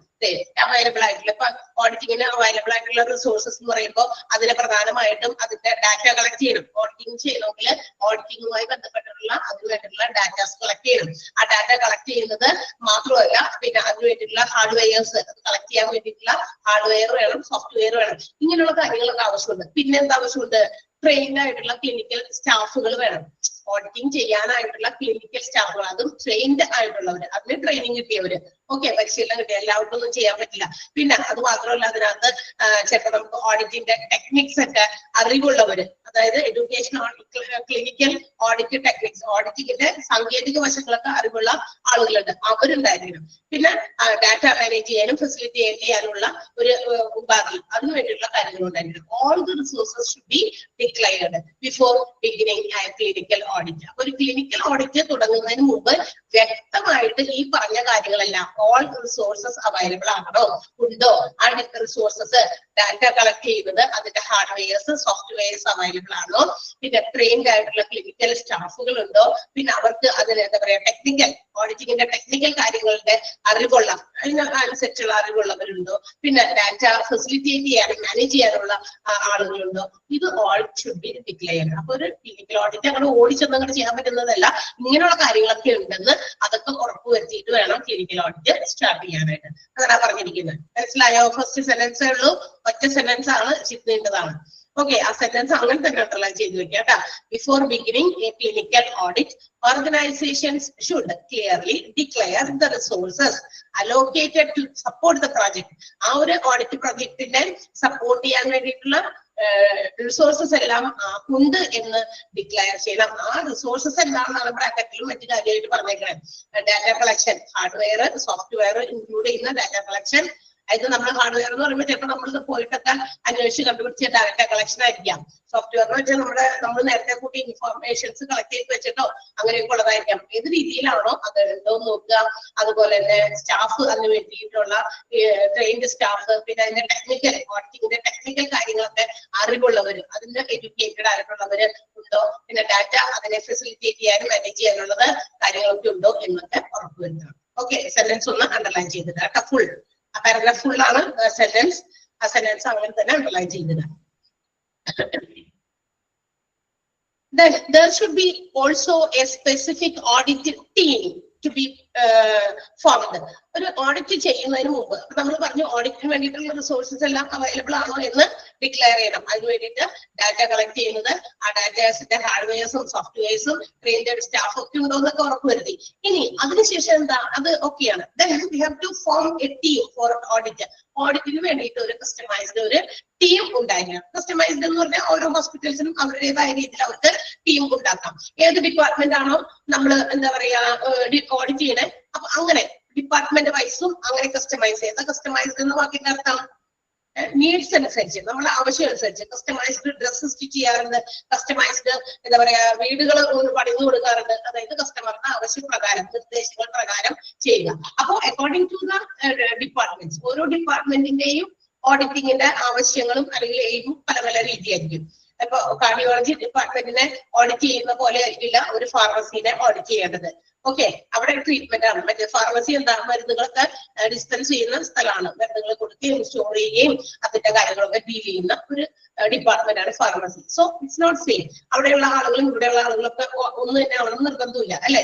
അവൈലബിൾ ആയിട്ടുള്ള ഇപ്പൊ ഓഡിറ്റിങ്ങിന് അവൈലബിൾ ആയിട്ടുള്ള റിസോഴ്സസ് എന്ന് പറയുമ്പോൾ അതിനെ പ്രധാനമായിട്ടും അതിന്റെ ഡാറ്റ കളക്ട് ചെയ്യണം. ഓഡിറ്റിംഗ് ചെയ്യണമെങ്കിൽ ഓഡിറ്റിംഗുമായി ബന്ധപ്പെട്ടിട്ടുള്ള അതിന് വേണ്ടിയിട്ടുള്ള ഡാറ്റാസ് കളക്ട് ചെയ്യണം. ആ ഡാറ്റ കളക്ട് ചെയ്യുന്നത് മാത്രമല്ല പിന്നെ അതിന് വേണ്ടിയിട്ടുള്ള ഹാർഡ്വെയർസ് കളക്ട് ചെയ്യാൻ വേണ്ടിയിട്ടുള്ള ഹാർഡ്വെയർ വേണം, സോഫ്റ്റ്വെയർ വേണം. ഇങ്ങനെയുള്ള കാര്യങ്ങളൊക്കെ ആവശ്യമുണ്ട്. പിന്നെ എന്താ ആവശ്യമുണ്ട്? ട്രെയിൻഡ് ആയിട്ടുള്ള ക്ലിനിക്കൽ സ്റ്റാഫുകൾ വേണം. ഓഡിറ്റിംഗ് ചെയ്യാനായിട്ടുള്ള ക്ലിനിക്കൽ സ്റ്റാഫുകൾ, അതും ട്രെയിൻഡ് ആയിട്ടുള്ളവര്, അതിന് ട്രെയിനിങ് കിട്ടിയവര്. ഓക്കെ, പരിശീലനം കിട്ടിയ എല്ലാവർക്കും ഒന്നും ചെയ്യാൻ പറ്റില്ല. പിന്നെ അത് മാത്രമല്ല അതിനകത്ത് ചിലപ്പോൾ നമുക്ക് ഓഡിറ്റിന്റെ ടെക്നിക്സ് ഒക്കെ അറിവുള്ളവര്, അതായത് എഡ്യൂക്കേഷൻ ക്ലിനിക്കൽ ഓഡിറ്റ് ടെക്നിക്സ്, ഓഡിറ്റിങ്ങിന്റെ സാങ്കേതിക വശങ്ങളൊക്കെ അറിവുള്ള ആളുകളുണ്ട്, അവരുണ്ടായിരിക്കണം. പിന്നെ ഡാറ്റ മാനേജ് ചെയ്യാനും ഫെസിലിറ്റേറ്റ് ചെയ്യാനുള്ള ഒരു ഉപാധി, അതിനു വേണ്ടിയിട്ടുള്ള കാര്യങ്ങൾ ഉണ്ടായിരിക്കണം. All the resources should be declared before beginning clinical audit. അപ്പൊ ഒരു ക്ലിനിക്കൽ ഓഡിറ്റ് തുടങ്ങുന്നതിന് മുമ്പ് വ്യക്തമായിട്ട് ഈ പറഞ്ഞ കാര്യങ്ങളെല്ലാം ഓൾ റിസോഴ്സസ് അവൈലബിൾ ആണോ, ഉണ്ടോ, ആ റിസോഴ്സസ് ഡാറ്റ കളക്ട് ചെയ്യുന്നത് അതിന്റെ ഹാർഡ്വെയർസ് സോഫ്റ്റ്വെയർസ് അവൈലബിൾ ആണോ, പിന്നെ ട്രെയിൻഡ് ആയിട്ടുള്ള ക്ലിനിക്കൽ സ്റ്റാഫുകൾ ഉണ്ടോ, പിന്നെ അവർക്ക് അതിന് എന്താ പറയാ ടെക്നിക്കൽ ഓഡിറ്റിങ്ങിന്റെ ടെക്നിക്കൽ കാര്യങ്ങളുടെ അറിവുള്ള അതിനനുസരിച്ചുള്ള അറിവുള്ളവരുണ്ടോ, പിന്നെ ഡാറ്റ ഫെസിലിറ്റേറ്റ് ചെയ്യാനും മാനേജ് ചെയ്യാനുള്ള ആളുകളുണ്ടോ, ഇത് ഓൾ ഷുഡ് ബി ഡിക്ലെയർഡ്. അപ്പൊ ഒരു ക്ലിനിക്കൽ ഓഡിറ്റ് അങ്ങനെ ഓടിച്ചൊന്നും അങ്ങനെ ചെയ്യാൻ പറ്റുന്നതല്ല. ഇങ്ങനെയുള്ള കാര്യങ്ങളൊക്കെ ഉണ്ടെന്ന് അതൊക്കെ ഉറപ്പുവരുത്തിയിട്ട് വേണം ക്ലിനിക്കൽ ഓഡിറ്റ് സ്റ്റാർട്ട് ചെയ്യാനായിട്ട്. അതാണ് പറഞ്ഞിരിക്കുന്നത്. മനസ്സിലായോ? ഫസ്റ്റ് സെന്റൻസേ ഉള്ളൂ, ഒറ്റ സെന്റൻസ് ആണ്, ചിന്തേണ്ടതാണ്. ഓക്കെ, ആ സെന്റൻസ് അങ്ങനെ തന്നെ അണ്ടർലൈൻ ചെയ്ത് വെക്കാം കേട്ടാ. Before beginning a clinical audit, organisations should clearly declare the resources allocated to support the project. ആ ഒരു ഓഡിറ്റ് പ്രോജക്റ്റിനെ സപ്പോർട്ട് ചെയ്യാൻ വേണ്ടിയിട്ടുള്ള റിസോഴ്സസ് എല്ലാം ഉണ്ട് എന്ന് ഡിക്ലെയർ ചെയ്യണം. ആ റിസോഴ്സസ് എന്താണെന്നാണ് ബ്രാക്കറ്റിലും മറ്റു കാര്യമായിട്ട് പറഞ്ഞേക്കുന്നത്. Data collection, hardware software include ചെയ്യുന്ന ഡാറ്റ കളക്ഷൻ. അത് നമ്മൾ ഹാർഡ്വെയർ എന്ന് പറയുമ്പോൾ ചിലപ്പോൾ നമ്മൾ പോയിട്ടൊക്കെ അന്വേഷിച്ച് കണ്ടുപിടിച്ച ഡാറ്റ കളക്ഷൻ ആയിരിക്കാം. സോഫ്റ്റ്വെയർ എന്ന് വെച്ചാൽ നമ്മൾ നേരത്തെ കൂട്ടി ഇൻഫോർമേഷൻസ് കളക്ട് ചെയ്ത് വെച്ചിട്ടോ അങ്ങനെയൊക്കെ ഉള്ളതായിരിക്കാം. ഏത് രീതിയിലാണോ അത് ഉണ്ടോ എന്ന് നോക്കുക. അതുപോലെ തന്നെ സ്റ്റാഫ് അതിന് വേണ്ടിയിട്ടുള്ള ട്രെയിൻഡ് സ്റ്റാഫ്, പിന്നെ അതിന്റെ ടെക്നിക്കൽ ഓഡിറ്റിങ്ങിന്റെ ടെക്നിക്കൽ കാര്യങ്ങളൊക്കെ അറിവുള്ളവര്, അതിന്റെ എഡ്യൂക്കേറ്റഡ് ആയിട്ടുള്ളവര് ഉണ്ടോ, പിന്നെ ഡാറ്റ അതിനെ ഫെസിലിറ്റേറ്റ് ചെയ്യാനും മാനേജ് ചെയ്യാനുള്ളത് കാര്യങ്ങളൊക്കെ ഉണ്ടോ എന്നൊക്കെ ഉറപ്പുവരുത്തണം. ഓക്കെ, സെന്റൻസ് ഒന്ന് അണ്ടർലൈൻ ചെയ്തിട്ട് കേട്ടോ. ഫുൾ പാരഗ്രാഫ് ഫുൾ ആണ് സെന്റൻസ്. ആ സെന്റൻസ് അങ്ങനെ തന്നെ അണ്ടർലൈൻ ചെയ്തത്. Then there should be also a specific audit team to be formed. ഒരു ഓഡിറ്റ് ചെയ്യുന്നതിന് മുമ്പ് നമ്മൾ പറഞ്ഞു ഓഡിറ്റിന് വേണ്ടിയിട്ടുള്ള റിസോഴ്സസ് എല്ലാം അവൈലബിൾ ആണോ എന്ന് ഡിക്ലെയർ ചെയ്യണം. അതിന് വേണ്ടിയിട്ട് ഡാറ്റ കളക്ട് ചെയ്യുന്നത് ആ ഡാറ്റാസിന്റെ ഹാർഡ്വെയർസും സോഫ്റ്റ്വെയർസും ട്രെയിൻഡ് സ്റ്റാഫ് ഒക്കെ ഉണ്ടോ എന്നൊക്കെ ഉറപ്പുവരുത്തി. ഇനി അതിനുശേഷം എന്താ, അത് ഓക്കെയാണ്. Then we have to form a team for audit. ഓഡിറ്റിന് വേണ്ടിയിട്ട് ഒരു കസ്റ്റമൈസ്ഡ് ഒരു ടീം ഉണ്ടായിരിക്കണം. കസ്റ്റമൈസ്ഡ് എന്ന് പറഞ്ഞാൽ ഓരോ ഹോസ്പിറ്റൽസിനും അവരുടേതായ രീതിയിൽ അവർക്ക് ടീം ഉണ്ടാക്കാം. ഏത് ഡിപ്പാർട്ട്മെന്റ് ആണോ നമ്മൾ എന്താ പറയാ ഓഡിറ്റ് ചെയ്യണേ, അപ്പൊ അങ്ങനെ ഡിപ്പാർട്ട്മെന്റ് വൈസും അങ്ങനെ കസ്റ്റമൈസ് ചെയ്ത. കസ്റ്റമൈസ്ഡ് എന്ന വാക്കിന്റെ അർത്ഥം നീഡ്സ് അനുസരിച്ച്, നമ്മുടെ ആവശ്യം അനുസരിച്ച് കസ്റ്റമൈസ്ഡ് ഡ്രസ്സ് സ്റ്റിച്ച് ചെയ്യാറുണ്ട്, കസ്റ്റമൈസ്ഡ് എന്താ പറയാ വീടുകൾ പണിതു കൊടുക്കാറുണ്ട്. അതായത് കസ്റ്റമറുടെ ആവശ്യപ്രകാരം നിർദ്ദേശങ്ങൾ പ്രകാരം ചെയ്യുക. അപ്പൊ അക്കോർഡിംഗ് ടു ദ ഡിപ്പാർട്ട്മെന്റ്സ്, ഓരോ ഡിപ്പാർട്ട്മെന്റിന്റെയും ഓഡിറ്റിങ്ങിന്റെ ആവശ്യങ്ങളും അല്ലെങ്കിൽ എയിമും പല പല രീതിയായിരിക്കും. ഇപ്പൊ കാർഡിയോളജി ഡിപ്പാർട്ട്മെന്റിനെ ഓഡിറ്റ് ചെയ്യുന്ന പോലെ ആയിരിക്കില്ല ഒരു ഫാർമസിനെ ഓഡിറ്റ് ചെയ്യേണ്ടത്. ഓക്കെ, അവിടെ ട്രീറ്റ്മെന്റ് ആണ്. മറ്റേ ഫാർമസി എന്താ, മരുന്നുകളൊക്കെ ഡിസ്പെൻസ് ചെയ്യുന്ന സ്ഥലമാണ്. മരുന്നുകൾ കൊടുക്കുകയും സ്റ്റോർ ചെയ്യുകയും അതിന്റെ കാര്യങ്ങളൊക്കെ ഡീൽ ചെയ്യുന്ന ഒരു ഡിപ്പാർട്ട്മെന്റ് ആണ് pharmacy. So it's not same. അവിടെയുള്ള ആളുകളും ഇവിടെയുള്ള ആളുകളൊക്കെ ഒന്ന് തന്നെ ആവണമെന്ന് നിർബന്ധമില്ല അല്ലെ.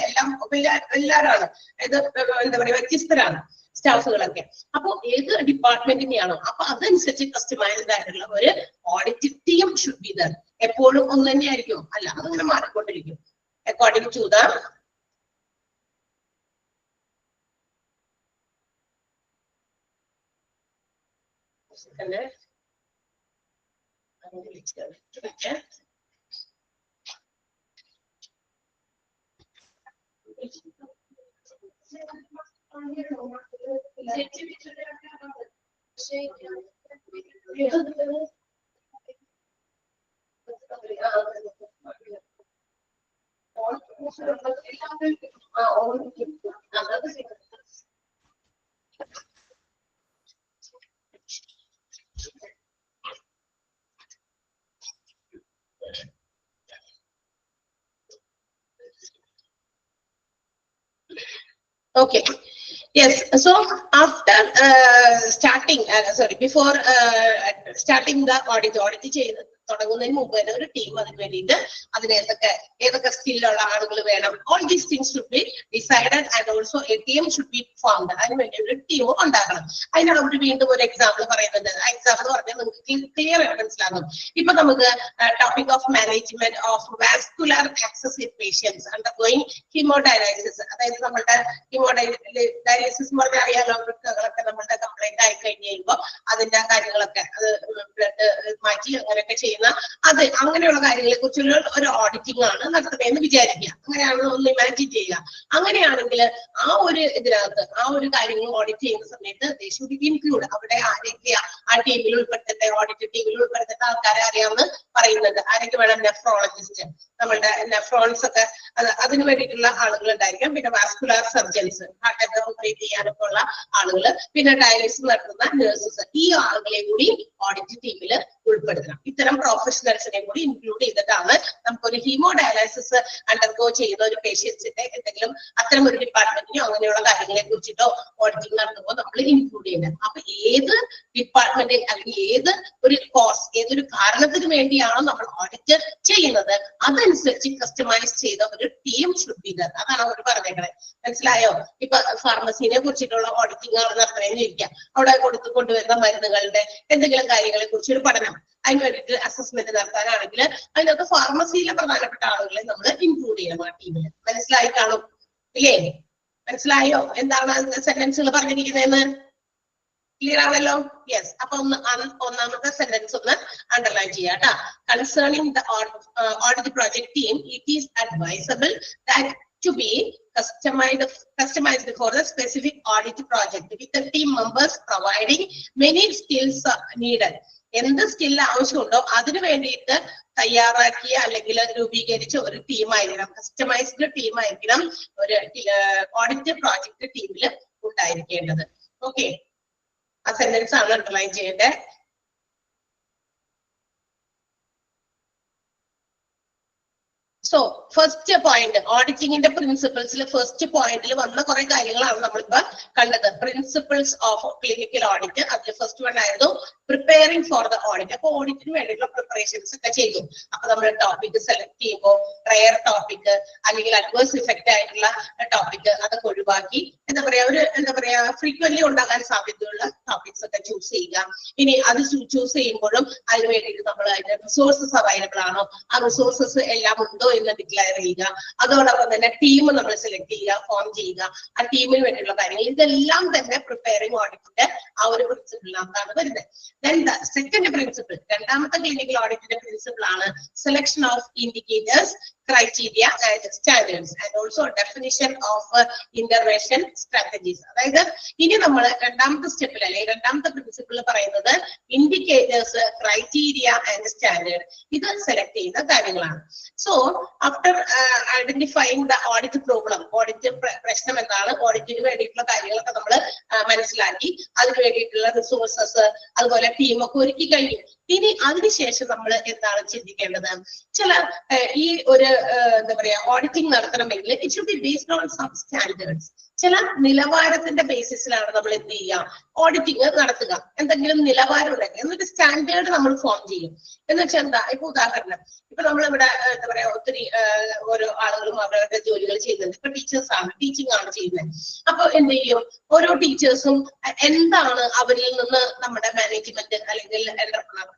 എല്ലാവരാണ്, ഇത് എന്താ പറയാ വ്യത്യസ്തരാണ് സ്റ്റാഫുകളൊക്കെ. അപ്പൊ ഏത് ഡിപ്പാർട്ട്മെന്റിനെയാണോ അപ്പൊ അതനുസരിച്ച് കസ്റ്റമൈസ്ഡ് ആയിട്ടുള്ള ഒരു audit team should be there. എപ്പോഴും ഒന്ന് തന്നെ ആയിരിക്കും അല്ല, അതങ്ങനെ മാറിക്കൊണ്ടിരിക്കും according to the Okay. Yes. So after before starting the audit തുടങ്ങുന്നതിന് മുമ്പ് തന്നെ ഒരു ടീം അതിന് വേണ്ടിയിട്ട് അതിന് ഏതൊക്കെ സ്കില്ലുള്ള ആളുകൾ വേണം, all these things should be decided and also a team should be formed. അതിന് വേണ്ടി ഒരു ടീം ഉണ്ടാക്കണം. അതിനാണ് അവർ വീണ്ടും ഒരു എക്സാമ്പിൾ പറയുന്നത്. ആ എക്സാമ്പിൾ പറഞ്ഞാൽ നിങ്ങൾക്ക് ക്ലിയർ ആയിട്ട് മനസ്സിലാകും. ഇപ്പൊ നമുക്ക് topic of management of vascular access in patients undergoing haemodialysis, അതായത് നമ്മുടെ ഹീമോഡയാലിസിസ് എന്ന് പറഞ്ഞാൽ അറിയാലോ, വൃക്കകളൊക്കെ നമ്മുടെ കംപ്ലൈന്റ് ആയി കഴിഞ്ഞ് കഴിയുമ്പോൾ അതിന്റെ കാര്യങ്ങളൊക്കെ അത് ബ്ലഡ് മാറ്റി അങ്ങനെയൊക്കെ ചെയ്യുന്ന അങ്ങനെയുള്ള കാര്യങ്ങളെ കുറിച്ചുള്ള ഒരു ഓഡിറ്റിംഗ് ആണ് നടത്തുന്നതെന്ന് വിചാരിക്കുക. അങ്ങനെയാണല്ലോ ഒന്ന് ഇമാജിൻ ചെയ്യുക. അങ്ങനെയാണെങ്കിൽ ആ ഒരു ഇതിനകത്ത് ആ ഒരു കാര്യങ്ങൾ ഓഡിറ്റ് ചെയ്യുന്ന സമയത്ത് ഇൻക്ലൂഡ് അവിടെ ആരൊക്കെയാ ആ ടീമിൽ ഉൾപ്പെടുത്തിട്ട് ഓഡിറ്റ് ടീമിൽ ഉൾപ്പെടുത്തിട്ട് ആൾക്കാരെ അറിയാമെന്ന് പറയുന്നുണ്ട്. ആരൊക്കെ വേണം? നെഫ്രോളജിസ്റ്റ്, നമ്മളുടെ നെഫ്രോൺസ് ഒക്കെ അതിന് വേണ്ടിയിട്ടുള്ള ആളുകൾ ഉണ്ടായിരിക്കാം. പിന്നെ വാസ്കുലർ സർജൻസ്, ഹാർട്ടൊക്കെ ഓപ്പറേറ്റ് ചെയ്യാനൊക്കെ ഉള്ള ആളുകൾ, പിന്നെ ഡയാലിസിസ് നടത്തുന്ന നഴ്സസ്, ഈ ആളുകളെ കൂടി ഓഡിറ്റ് ടീമിൽ ഉൾപ്പെടുത്തണം. ഇത്തരം പ്രൊഫഷണൽസിനെ കൂടി ഇൻക്ലൂഡ് ചെയ്തിട്ടാണ് നമുക്കൊരു ഹീമോഡയാലിസിസ് അണ്ടർഗോ ചെയ്യുന്ന ഒരു പേഷ്യൻസിന്റെ എന്തെങ്കിലും അത്തരം ഒരു ഡിപ്പാർട്ട്മെന്റിനോ അങ്ങനെയുള്ള കാര്യങ്ങളെ കുറിച്ചിട്ടോ ഓഡിറ്റിംഗ് നടത്തുമ്പോൾ നമ്മൾ ഇൻക്ലൂഡ് ചെയ്യുന്നത്. അപ്പൊ ഏത് ഡിപ്പാർട്ട്മെന്റ് അല്ലെങ്കിൽ ഏതൊരു കാരണത്തിന് വേണ്ടിയാണോ നമ്മൾ ഓഡിറ്റ് ചെയ്യുന്നത് അതനുസരിച്ച് കസ്റ്റമൈസ് ചെയ്ത ഒരു ടീം ഷുഡ് ബി ദർ. അതാണ് അവർ പറഞ്ഞേക്കുന്നത്. മനസ്സിലായോ? ഇപ്പൊ ഫാർമസിനെ കുറിച്ചിട്ടുള്ള ഓഡിറ്റിംഗ് ആണ് നടത്തുന്നതെന്ന് ഇരിക്കാം. അവിടെ കൊണ്ടുവരുന്ന മരുന്നുകളുടെ എന്തെങ്കിലും കാര്യങ്ങളെ കുറിച്ച് ഒരു പഠനം, അതിന് വേണ്ടിയിട്ട് അസസ്മെന്റ് നടത്താനാണെങ്കിൽ അതിനകത്ത് ഫാർമസിയിലെ പ്രധാനപ്പെട്ട ആളുകളെ നമ്മൾ ഇൻക്ലൂഡ് ചെയ്യണം ആ ടീമിൽ. മനസ്സിലായി കാണും ഇല്ലേ? മനസ്സിലായോ എന്താണ് സെന്റൻസുകൾ പറഞ്ഞിരിക്കുന്നതെന്ന്? ക്ലിയർ ആണല്ലോ? യെസ്. അപ്പൊ ഒന്നാമത്തെ സെന്റൻസ് ഒന്ന് അണ്ടർലൈൻ ചെയ്യാം കേട്ടോ. Concerning the audit project team, it is advisable that to be customized for the specific audit project with the team members providing many skills needed. എന്ത് സ്കിൽ ആവശ്യമുണ്ടോ അതിനു വേണ്ടിയിട്ട് തയ്യാറാക്കിയ അല്ലെങ്കിൽ രൂപീകരിച്ച ഒരു ടീമായിരിക്കണം, കസ്റ്റമൈസ്ഡ് ടീമായിരിക്കണം ഒരു ഓഡിറ്റ് പ്രോജക്ട് ടീമിൽ ഉണ്ടായിരിക്കേണ്ടത്. ഓക്കെ, ആ സെന്റൻസ് ആണ് അണ്ടർലൈൻ ചെയ്യേണ്ടത്. സോ ഫസ്റ്റ് പോയിന്റ്, ഓഡിറ്റിംഗിന്റെ പ്രിൻസിപ്പിൾസിൽ ഫസ്റ്റ് പോയിന്റിൽ വന്ന കുറെ കാര്യങ്ങളാണ് നമ്മളിപ്പോ കണ്ടത്. പ്രിൻസിപ്പിൾസ് ഓഫ് ക്ലിനിക്കൽ ഓഡിറ്റ്, അതിൽ ഫസ്റ്റ് വൺ ആയിരുന്നു പ്രിപ്പയറിംഗ് ഫോർ ദ ഓഡിറ്റ്. അപ്പൊ ഓഡിറ്റിന് വേണ്ടിയിട്ടുള്ള പ്രിപ്പറേഷൻസ് ഒക്കെ ചെയ്തു. അപ്പൊ നമ്മൾ ടോപ്പിക് സെലക്ട് ചെയ്യുമ്പോൾ റയർ ടോപ്പിക് അല്ലെങ്കിൽ അഡ്വേഴ്സ് ഇഫക്റ്റ് ആയിട്ടുള്ള ടോപ്പിക് അതൊക്കെ ഒഴിവാക്കി എന്താ പറയാ ഫ്രീക്വന്റ്ലി ഉണ്ടാകാൻ സാധ്യതയുള്ള ടോപ്പിക്സ് ഒക്കെ ചൂസ് ചെയ്യുക. ഇനി അത് ചൂസ് ചെയ്യുമ്പോഴും അതിന് വേണ്ടിയിട്ട് നമ്മൾ അതിന്റെ റിസോഴ്സസ് അവൈലബിൾ ആണോ, ആ റിസോഴ്സസ് എല്ലാം ഉണ്ടോ എന്ന് ഡിക്ലെയർ ചെയ്യുക. അതോടൊപ്പം തന്നെ ടീം നമ്മൾ സെലക്ട് ചെയ്യുക, ഫോം ചെയ്യുക, ആ ടീമിന് വേണ്ടിയുള്ള കാര്യങ്ങൾ. ഇതെല്ലാം തന്നെ പ്രിപ്പയറിംഗ് ഓഡിറ്റിന്റെ ആ ഒരു പ്രിൻസിപ്പിളിനകത്താണ് വരുന്നത്. Then the second principle, രണ്ടാമത്തെ ക്ലിനിക്കൽ ഓഡിറ്റിന്റെ പ്രിൻസിപ്പിൾ ആണ് selection of indicators, criteria and standards and also definition of intervention strategies. അതായത് ഇനി നമ്മൾ രണ്ടാമത്തെ സ്റ്റെപ്പിൽ അല്ലെങ്കിൽ രണ്ടാമത്തെ പ്രിൻസിപ്പിൾ പറയുന്നത് ഇൻഡിക്കേറ്റേഴ്സ്, ക്രൈറ്റീരിയ ആൻഡ് സ്റ്റാൻഡേർഡ്, ഇത് സെലക്ട് ചെയ്യുന്ന കാര്യങ്ങളാണ്. So after identifying the audit problem, audit പ്രശ്നം എന്താണ്, ഓഡിറ്റിന് വേണ്ടിയിട്ടുള്ള കാര്യങ്ങളൊക്കെ നമ്മൾ മനസ്സിലാക്കി, അതിന് വേണ്ടിയിട്ടുള്ള റിസോഴ്സസ് അതുപോലെ ടീമൊക്കെ ഒരുക്കി കഴിഞ്ഞു. ഇനി അതിനുശേഷം നമ്മൾ എന്താണ് ചിന്തിക്കേണ്ടത്? ചില ഈ ഒരു എന്താ പറയാ ഓഡിറ്റിംഗ് നടത്തണമെങ്കിൽ it should be based on some standards. ചില നിലവാരത്തിന്റെ ബേസിസിലാണ് നമ്മൾ എന്ത് ചെയ്യുക, ഓഡിറ്റിംഗ് നടത്തുക. എന്തെങ്കിലും നിലവാരം ഉണ്ടെങ്കിൽ എന്നിട്ട് സ്റ്റാൻഡേർഡ് നമ്മൾ ഫോം ചെയ്യും. എന്ന് വെച്ചാൽ എന്താ, ഇപ്പൊ ഉദാഹരണം, ഇപ്പൊ നമ്മളിവിടെ എന്താ പറയാ ഒത്തിരി ഓരോ ആളുകളും അവരുടെ ജോലികൾ ചെയ്യുന്നുണ്ട്. ഇപ്പൊ ടീച്ചേഴ്സ് ആണ്, ടീച്ചിങ് ആണ് ചെയ്യുന്നത്. അപ്പൊ എന്ത് ചെയ്യും, ഓരോ ടീച്ചേഴ്സും എന്താണ് അവരിൽ നിന്ന് നമ്മുടെ മാനേജ്മെന്റ് അല്ലെങ്കിൽ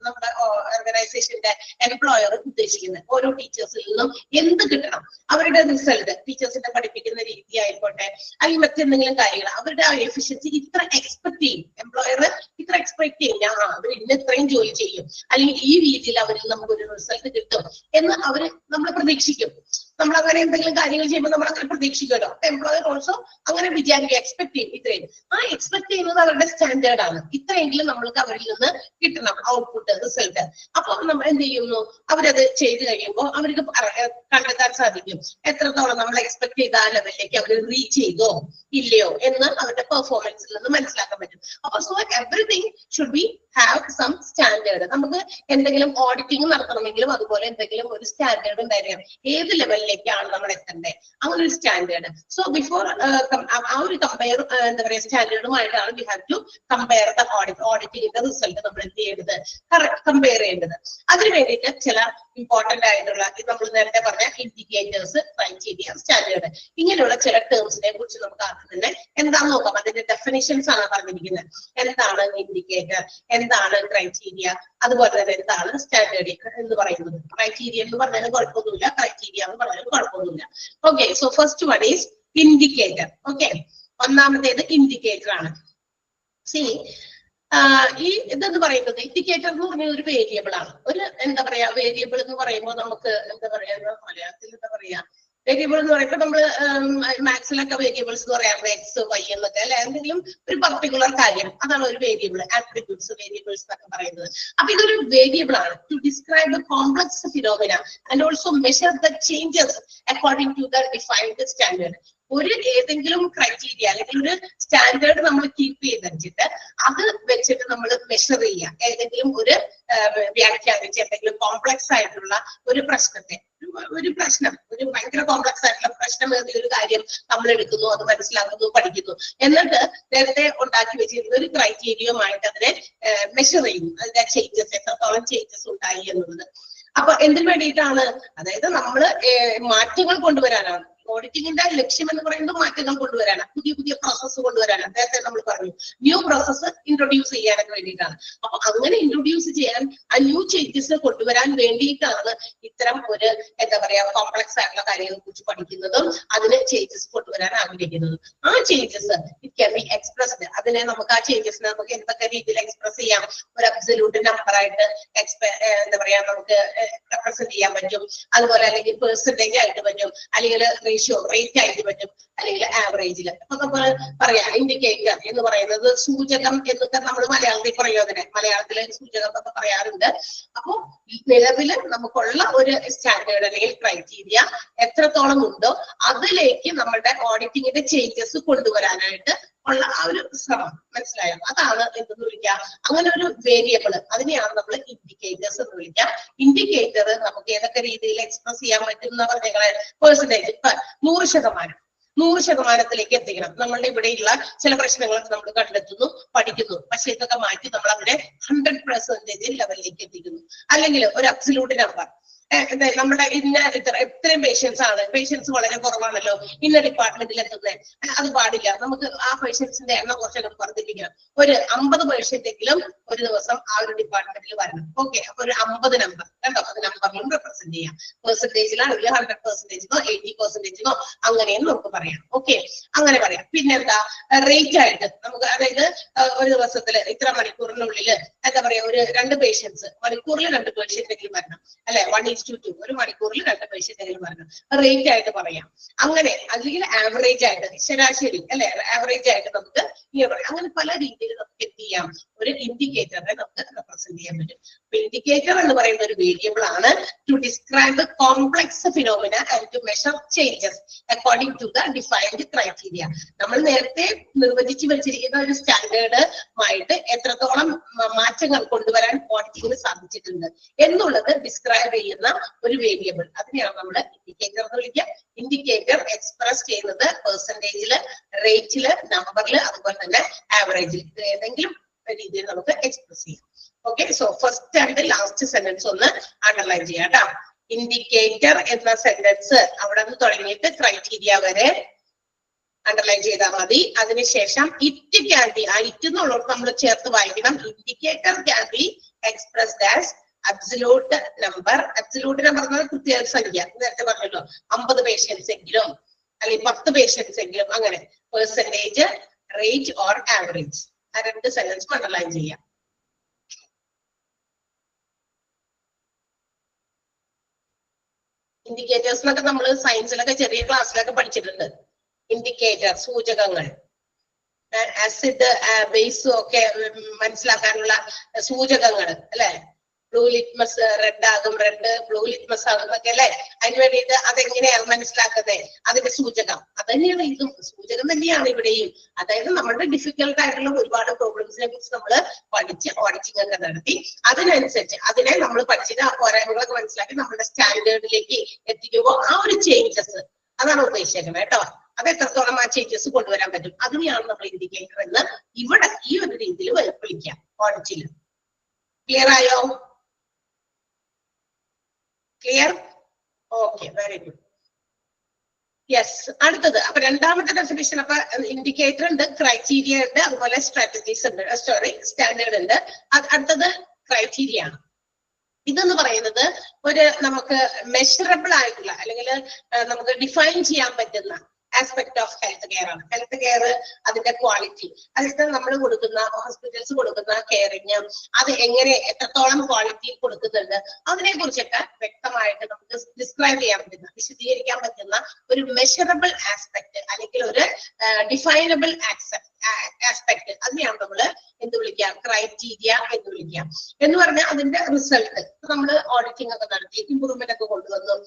നമ്മുടെ ഓർഗനൈസേഷന്റെ എംപ്ലോയർ ഉദ്ദേശിക്കുന്നത്, ഓരോ ടീച്ചേഴ്സിൽ നിന്നും എന്ത് കിട്ടണം, അവരുടെ റിസൾട്ട്, ടീച്ചേഴ്സിന്റെ പഠിപ്പിക്കുന്ന രീതി ആയിക്കോട്ടെ അല്ലെങ്കിൽ മറ്റെന്തെങ്കിലും കാര്യങ്ങൾ, അവരുടെ ആ എഫിഷ്യൻസി ഇത്ര എക്സ്പെക്ട് ചെയ്യും, എംപ്ലോയർ ഇത്ര എക്സ്പെക്ട് ചെയ്യും, അവർ ഇന്ന് ഇത്രയും ജോലി ചെയ്യും അല്ലെങ്കിൽ ഈ രീതിയിൽ അവരിൽ നമുക്കൊരു റിസൾട്ട് കിട്ടും എന്ന് നമ്മൾ പ്രതീക്ഷിക്കും. നമ്മൾ അങ്ങനെ എന്തെങ്കിലും കാര്യങ്ങൾ ചെയ്യുമ്പോൾ നമ്മൾ അങ്ങനെ പ്രതീക്ഷിക്കുമല്ലോ. എംപ്ലോയർ ഓൾസോ അങ്ങനെ വിചാരിക്കുക, എക്സ്പെക്ട് ചെയ്യും ഇത്രയും. ആ എക്സ്പെക്ട് ചെയ്യുന്നത് അവരുടെ സ്റ്റാൻഡേർഡ് ആണ്. ഇത്രയെങ്കിലും നമ്മൾക്ക് അവരിൽ നിന്ന് കിട്ടണം ഔട്ട്പുട്ട്, റിസൾട്ട്. അപ്പൊ നമ്മൾ എന്ത് ചെയ്യുന്നു, അവരത് ചെയ്ത് കഴിയുമ്പോൾ അവർക്ക് കണ്ടെത്താൻ സാധിക്കും എത്രത്തോളം നമ്മൾ എക്സ്പെക്ട് ചെയ്ത ആ ലെവലിലേക്ക് അവർ റീച്ച് ചെയ്തോ ഇല്ലയോ എന്ന് അവരുടെ പെർഫോമൻസിൽ നിന്ന് മനസ്സിലാക്കാൻ പറ്റും. അപ്പൊ so everything should be have some standard. നമുക്ക് എന്തെങ്കിലും ഓഡിറ്റിംഗ് നടത്തണമെങ്കിലും അതുപോലെ എന്തെങ്കിലും ഒരു സ്റ്റാൻഡേർഡ് ഉണ്ടായിരിക്കണം. ഏത് ലെവലിലേക്കാണ് നമ്മൾ എത്തേണ്ടത്, അങ്ങനെ ഒരു സ്റ്റാൻഡേർഡ്. സോ ബിഫോർ ആ ഒരു കമ്പയർ എന്താ പറയുക സ്റ്റാൻഡേർഡുമായിട്ടാണ് we have to compare the ഓഡിറ്റിംഗിന്റെ റിസൾട്ട് നമ്മൾ എന്ത് ചെയ്യേണ്ടത്, കമ്പയർ ചെയ്യേണ്ടത്. അതിന് വേണ്ടിയിട്ട് ചില ഇമ്പോർട്ടന്റ് ആയിട്ടുള്ള നമ്മൾ നേരത്തെ പറഞ്ഞ ഇൻഡിക്കേറ്റേഴ്സ്, ക്രൈറ്റീരിയ, സ്റ്റാൻഡേർഡ്, ഇങ്ങനെയുള്ള ചില ടേംസിനെ കുറിച്ച് നമുക്ക് ആദ്യം തന്നെ എന്താണെന്ന് നോക്കാം. അതിന്റെ ഡെഫിനിഷൻസ് ആണ് പറഞ്ഞിരിക്കുന്നത്. എന്താണ് ഇൻഡിക്കേറ്റർ, എന്താണ് ക്രൈറ്റീരിയ, അതുപോലെ തന്നെ എന്താണ് സ്റ്റാൻഡേർഡ് എന്ന് പറയുന്നത്. ക്രൈറ്റീരിയ എന്ന് പറഞ്ഞാലും കുഴപ്പമൊന്നുമില്ല, ക്രൈറ്റീരിയ എന്ന് പറഞ്ഞാലും കുഴപ്പമൊന്നുമില്ല. Okay, so first one is indicator. Okay, ഒന്നാമത്തേത് ഇൻഡിക്കേറ്റർ ആണ്. സി ഈ ഇതെന്ന് പറയുന്നത് ഇൻഡിക്കേറ്റർ എന്ന് പറഞ്ഞ ഒരു വേരിയബിൾ ആണ്. ഒരു എന്താ പറയാ വേരിയബിൾ എന്ന് പറയുമ്പോൾ നമുക്ക് എന്താ പറയാ മലയാളത്തിൽ എന്താ പറയാ വേരിയബിൾ എന്ന് പറയുമ്പോൾ നമ്മള് മാത്സിലൊക്കെ വേരിയബിൾസ് എന്ന് പറയാറുണ്ട്, എക്സ് വൈ എന്നൊക്കെ അല്ലെ. എന്തെങ്കിലും ഒരു പർട്ടിക്കുലർ കാര്യം, അതാണ് ഒരു വേരിയബിൾ. ആട്രിബ്യൂട്ട്സ്, വേരിയബിൾസ് എന്നൊക്കെ പറയുന്നത്. അപ്പൊ ഇതൊരു വേരിയബിൾ ആണ് to describe complex phenomena and also measure the changes according to the defined standard. ഒരു ഏതെങ്കിലും ക്രൈറ്റീരിയ അല്ലെങ്കിൽ ഒരു സ്റ്റാൻഡേർഡ് നമ്മൾ കീപ്പ് ചെയ്ത് വെച്ചിട്ട് അത് വെച്ചിട്ട് നമ്മൾ മെഷർ ചെയ്യുക. ഏതെങ്കിലും ഒരു വ്യാഖ്യാനിച്ച് എന്തെങ്കിലും കോംപ്ലക്സ് ആയിട്ടുള്ള ഒരു പ്രശ്നത്തെ, ഒരു ഭയങ്കര കോംപ്ലക്സ് ആയിട്ടുള്ള പ്രശ്നം, ഒരു കാര്യം നമ്മൾ എടുക്കുന്നു, അത് മനസ്സിലാക്കുന്നു, പഠിക്കുന്നു, എന്നിട്ട് നേരത്തെ ഉണ്ടാക്കി വെച്ചിരുന്ന ഒരു ക്രൈറ്റീരിയയുമായിട്ട് അതിനെ മെഷർ ചെയ്യുന്നു. അതിന്റെ ചേഞ്ചസ്, എത്രത്തോളം ചേഞ്ചസ് ഉണ്ടായി എന്നുള്ളത്. അപ്പൊ എന്തിനു വേണ്ടിയിട്ടാണ്? അതായത് നമ്മള് മാറ്റങ്ങൾ കൊണ്ടുവരാനാണ്. ഓഡിറ്റിംഗിന്റെ ലക്ഷ്യം എന്ന് പറയുന്നത് മാറ്റങ്ങൾ കൊണ്ടുവരാനാണ്, പുതിയ പുതിയ പ്രോസസ്സ് കൊണ്ടുവരാനാണ്. നേരത്തെ നമ്മൾ പറഞ്ഞു ന്യൂ പ്രോസസ്സ് ഇൻട്രൊഡ്യൂസ് ചെയ്യാനൊക്കെ വേണ്ടിയിട്ടാണ്. അപ്പൊ അങ്ങനെ ഇൻട്രൊഡ്യൂസ് ചെയ്യാൻ, ആ ന്യൂ ചേഞ്ചസ് കൊണ്ടുവരാൻ വേണ്ടിയിട്ടാണ് ഇത്തരം ഒരു എന്താ പറയാ കോംപ്ലക്സ് ആയിട്ടുള്ള കാര്യങ്ങളെ കുറിച്ച് പഠിക്കുന്നതും അതിന് ചേഞ്ചസ് കൊണ്ടുവരാൻ ആഗ്രഹിക്കുന്നതും. ആ changes it can be expressed. അതിനെ നമുക്ക് ആ ചേഞ്ചസിനെ നമുക്ക് എന്തൊക്കെ രീതിയിൽ എക്സ്പ്രസ് ചെയ്യാം? ഒരു അബ്സല്യൂട്ട് നമ്പർ ആയിട്ട് എന്താ പറയാ നമുക്ക് റെപ്രസെന്റ് ചെയ്യാൻ പറ്റും. അതുപോലെ അല്ലെങ്കിൽ പെർസെന്റേജ് ആയിട്ട് പറ്റും, അല്ലെങ്കിൽ റേഷ്യോ, റേറ്റ് ആയിട്ട് പറ്റും, അല്ലെങ്കിൽ ആവറേജിൽ. അപ്പൊ നമ്മൾ പറയാം ഇൻഡിക്കേറ്റർ എന്ന് പറയുന്നത് സൂചകം എന്നൊക്കെ നമ്മൾ മലയാളത്തിൽ പറയും. അതിനെ മലയാളത്തിലെ സൂചകം എന്നൊക്കെ പറയാറുണ്ട്. അപ്പോ നിലവില് നമുക്കുള്ള ഒരു സ്റ്റാൻഡേർഡ് അല്ലെങ്കിൽ ക്രൈറ്റീരിയ എത്രത്തോളം ഉണ്ടോ അതിലേക്ക് നമ്മുടെ ഓഡിറ്റിംഗിന്റെ ചേഞ്ചസ് കൊണ്ടുവരാനായിട്ട് ഉള്ള ആ ഒരു ശ്രമം. മനസ്സിലായോ? അതാണ് എന്തെന്ന് വിളിക്കുക, അങ്ങനെ ഒരു വേരിയബിൾ, അതിനെയാണ് നമ്മൾ ഇൻഡിക്കേറ്റേഴ്സ് എന്ന് വിളിക്കുക. ഇൻഡിക്കേറ്റർ നമുക്ക് ഏതൊക്കെ രീതിയിൽ എക്സ്പ്രസ് ചെയ്യാൻ പറ്റും എന്ന് പറഞ്ഞാൽ പെർസെന്റേജ്, 100% എത്തിക്കണം. നമ്മളുടെ ഇവിടെയുള്ള ചില പ്രശ്നങ്ങൾ നമ്മൾ കണ്ടെത്തുന്നു, പഠിക്കുന്നു, പക്ഷെ ഇതൊക്കെ മാറ്റി നമ്മൾ അതിനെ 100% ലെവലിലേക്ക് എത്തിക്കുന്നു. അല്ലെങ്കിൽ ഒരു അബ്സല്യൂട്ട് നമ്പർ, നമ്മുടെ ഇത്രയും പേഷ്യൻസ് വളരെ കുറവാണല്ലോ ഇന്ന ഡിപ്പാർട്ട്മെന്റിൽ എത്തുന്നത്, അത് പാടില്ല. നമുക്ക് ആ പേഷ്യൻസിന്റെ എണ്ണം കുറച്ചൊക്കെ വർദ്ധിപ്പിക്കണം. ഒരു 50% ഒരു ദിവസം ആ ഒരു ഡിപ്പാർട്ട്മെന്റിൽ വരണം. ഓക്കെ, അപ്പൊ ഒരു 50 നമ്പർ കണ്ടോ, അത് നമ്പറിലും റെപ്രസെന്റ് ചെയ്യാം. പെർസെന്റേജിലാണെങ്കിൽ 100%നോ 80%നോ അങ്ങനെയും നമുക്ക് പറയാം. ഓക്കെ, അങ്ങനെ പറയാം. പിന്നെന്താ, റേറ്റ് ആയിട്ട് നമുക്ക്, അതായത് ഒരു ദിവസത്തില് ഇത്ര മണിക്കൂറിനുള്ളിൽ എന്താ പറയാ ഒരു 2 പേഷ്യൻസ്, മണിക്കൂറിൽ 2 പേഷ്യന്റെങ്കിലും വരണം അല്ലെ, 1:2, ഒരു മണിക്കൂറിൽ 2 പേഷ്യന്റെങ്കിലും വരണം. റേറ്റ് ആയിട്ട് പറയാം. അങ്ങനെ അല്ലെങ്കിൽ ആവറേജ് ആയിട്ട്, ശരാശരി അല്ലെ, ആവറേജ് ആയിട്ട് നമുക്ക് ഇങ്ങനെ പറയാം. അങ്ങനെ പല രീതിയിൽ നമുക്ക് എന്ത് ചെയ്യാം, ഒരു ഇൻഡിക്കേറ്ററിനെ നമുക്ക് റെപ്രസെന്റ് ചെയ്യാൻ പറ്റും. അപ്പൊ ഇൻഡിക്കേറ്റർ എന്ന് പറയുന്ന ഒരു വേരിയബിൾ ആണ് to describe complex phenomena and to measure changes according to the defined criteria. നമ്മൾ നേരത്തെ നിർവചിച്ചു വെച്ചിരിക്കുന്ന ഒരു സ്റ്റാൻഡേർഡുമായിട്ട് എത്രത്തോളം മാറ്റങ്ങൾ കൊണ്ടുവരാൻ ഓഡിറ്റിംഗിന് സാധിച്ചിട്ടുണ്ട് എന്നുള്ളത് ഡിസ്ക്രൈബ് ചെയ്യുന്ന ഒരു വേരിയബിൾ, അതിനെയാണ് നമ്മൾ ഇൻഡിക്കേറ്റർ എന്ന് വിളിക്കുക. ഇൻഡിക്കേറ്റർ എക്സ്പ്രസ് ചെയ്യുന്നത് പെർസെന്റേജില്, റേറ്റില്, നമ്പറില്, അതുപോലെ തന്നെ ആവറേജിൽ, ഏതെങ്കിലും രീതിയിൽ നമുക്ക് എക്സ്പ്രസ് ചെയ്യാം. Okay, so first and last sentence ഒന്ന് അണ്ടർലൈൻ ചെയ്യാം കേട്ടോ. ഇൻഡിക്കേറ്റർ എന്ന സെന്റൻസ് അവിടെ നിന്ന് തുടങ്ങിയിട്ട് ക്രൈറ്റീരിയ വരെ അണ്ടർലൈൻ ചെയ്താൽ മതി. അതിനുശേഷം ഇറ്റ് ക്യാൻ ബി, ആ ഇറ്റ് എന്നുള്ളത് നമ്മൾ ചേർത്ത് വായിക്കണം. Indicator can be expressed as absolute number. Absolute number എന്നാൽ കൃത്യ സംഖ്യ, നേരത്തെ പറഞ്ഞല്ലോ 50 പേഷ്യൻസ് എങ്കിലും അല്ലെങ്കിൽ 10 പേഷ്യൻസ് എങ്കിലും, അങ്ങനെ പെർസെന്റേജ്, റേറ്റ് ഓർ ആവറേജ്. ആ 2 സെന്റൻസ് അണ്ടർലൈൻ ചെയ്യാം. ഇൻഡിക്കേറ്റേഴ്സ് എന്നൊക്കെ നമ്മൾ സയൻസിലൊക്കെ ചെറിയ ക്ലാസ്സിലൊക്കെ പഠിച്ചിട്ടുണ്ട്. ഇൻഡിക്കേറ്റർ, സൂചകങ്ങൾ, ആസിഡ് ബേസും ഒക്കെ മനസ്സിലാക്കാനുള്ള സൂചകങ്ങൾ അല്ലെ. ബ്ലൂ ലിറ്റ്മസ് റെഡ് ആകും, റെഡ് ബ്ലൂ ലിറ്റ്മസ് ആകും എന്നൊക്കെ അല്ലെ. അതിന് വേണ്ടിയിട്ട് അതെങ്ങനെയാണ് മനസ്സിലാക്കുന്നത്, അതിന്റെ സൂചകം അത് തന്നെയാണ് ഇതും, സൂചകം തന്നെയാണ് ഇവിടെയും. അതായത് നമ്മുടെ ഡിഫിക്കൽട്ട് ആയിട്ടുള്ള ഒരുപാട് പ്രോബ്ലംസിനെ കുറിച്ച് നമ്മൾ പഠിച്ച് ഓഡിറ്റിംഗ് ഒക്കെ നടത്തി അതിനനുസരിച്ച് അതിനെ നമ്മൾ പഠിച്ചിട്ട് ആ പോരായ്മകളൊക്കെ മനസ്സിലാക്കി നമ്മുടെ സ്റ്റാൻഡേർഡിലേക്ക് എത്തിക്കുമ്പോൾ ആ ഒരു ചേഞ്ചസ് അതാണ് ഉദ്ദേശിക്കുന്നത് കേട്ടോ. അത് എത്രത്തോളം ആ ചേഞ്ചസ് കൊണ്ടുവരാൻ പറ്റും അതിനെയാണ് നമ്മൾ ഇൻഡിക്കേറ്റർ എന്ന് ഇവിടെ ഈ ഒരു രീതിയിൽ വിളിക്കാം ഓഡിറ്റിൽ. ക്ലിയർ ആയോ? Clear? Okay, very good. Yes, അടുത്തത് അപ്പൊ രണ്ടാമത്തെ ഡെഫിനിഷൻ. അപ്പൊ ഇൻഡിക്കേറ്റർ ഉണ്ട്, ക്രൈറ്റീരിയ ഉണ്ട്, അതുപോലെ സ്ട്രാറ്റജീസ് ഉണ്ട്, സ്റ്റാൻഡേർഡ് ഉണ്ട്. അടുത്തത് ക്രൈറ്റീരിയ ആണ്. ഇതെന്ന് പറയുന്നത് ഒരു നമുക്ക് മെഷറബിൾ ആയിട്ടുള്ള അല്ലെങ്കിൽ നമുക്ക് ഡിഫൈൻ ചെയ്യാൻ പറ്റുന്ന ആസ്പെക്ട് ഓഫ് ഹെൽത്ത് കെയർ ആണ്. ഹെൽത്ത് കെയർ അതിന്റെ ക്വാളിറ്റി, അതിൽ നമ്മൾ കൊടുക്കുന്ന ഹോസ്പിറ്റൽസ് കൊടുക്കുന്ന കെയറിങ് അത് എങ്ങനെ എത്രത്തോളം ക്വാളിറ്റി കൊടുക്കുന്നുണ്ട് അതിനെ കുറിച്ചൊക്കെ വ്യക്തമായിട്ട് നമുക്ക് ഡിസ്ക്രൈബ് ചെയ്യാൻ പറ്റുന്ന, വിശദീകരിക്കാൻ പറ്റുന്ന ഒരു മെഷറബിൾ ആസ്പെക്ട് അല്ലെങ്കിൽ ഒരു ഡിഫൈനബിൾ ആസ്പെക്ട് അതിനെയാണ് നമ്മൾ എന്ത് വിളിക്കാം, ക്രൈറ്റീരിയ എന്ന് വിളിക്കാം. എന്ന് പറഞ്ഞാൽ അതിന്റെ റിസൾട്ട് നമ്മൾ ഓഡിറ്റിംഗ് ഒക്കെ നടത്തി ഇംപ്രൂവ്മെന്റ് ഒക്കെ കൊണ്ടുവന്നു.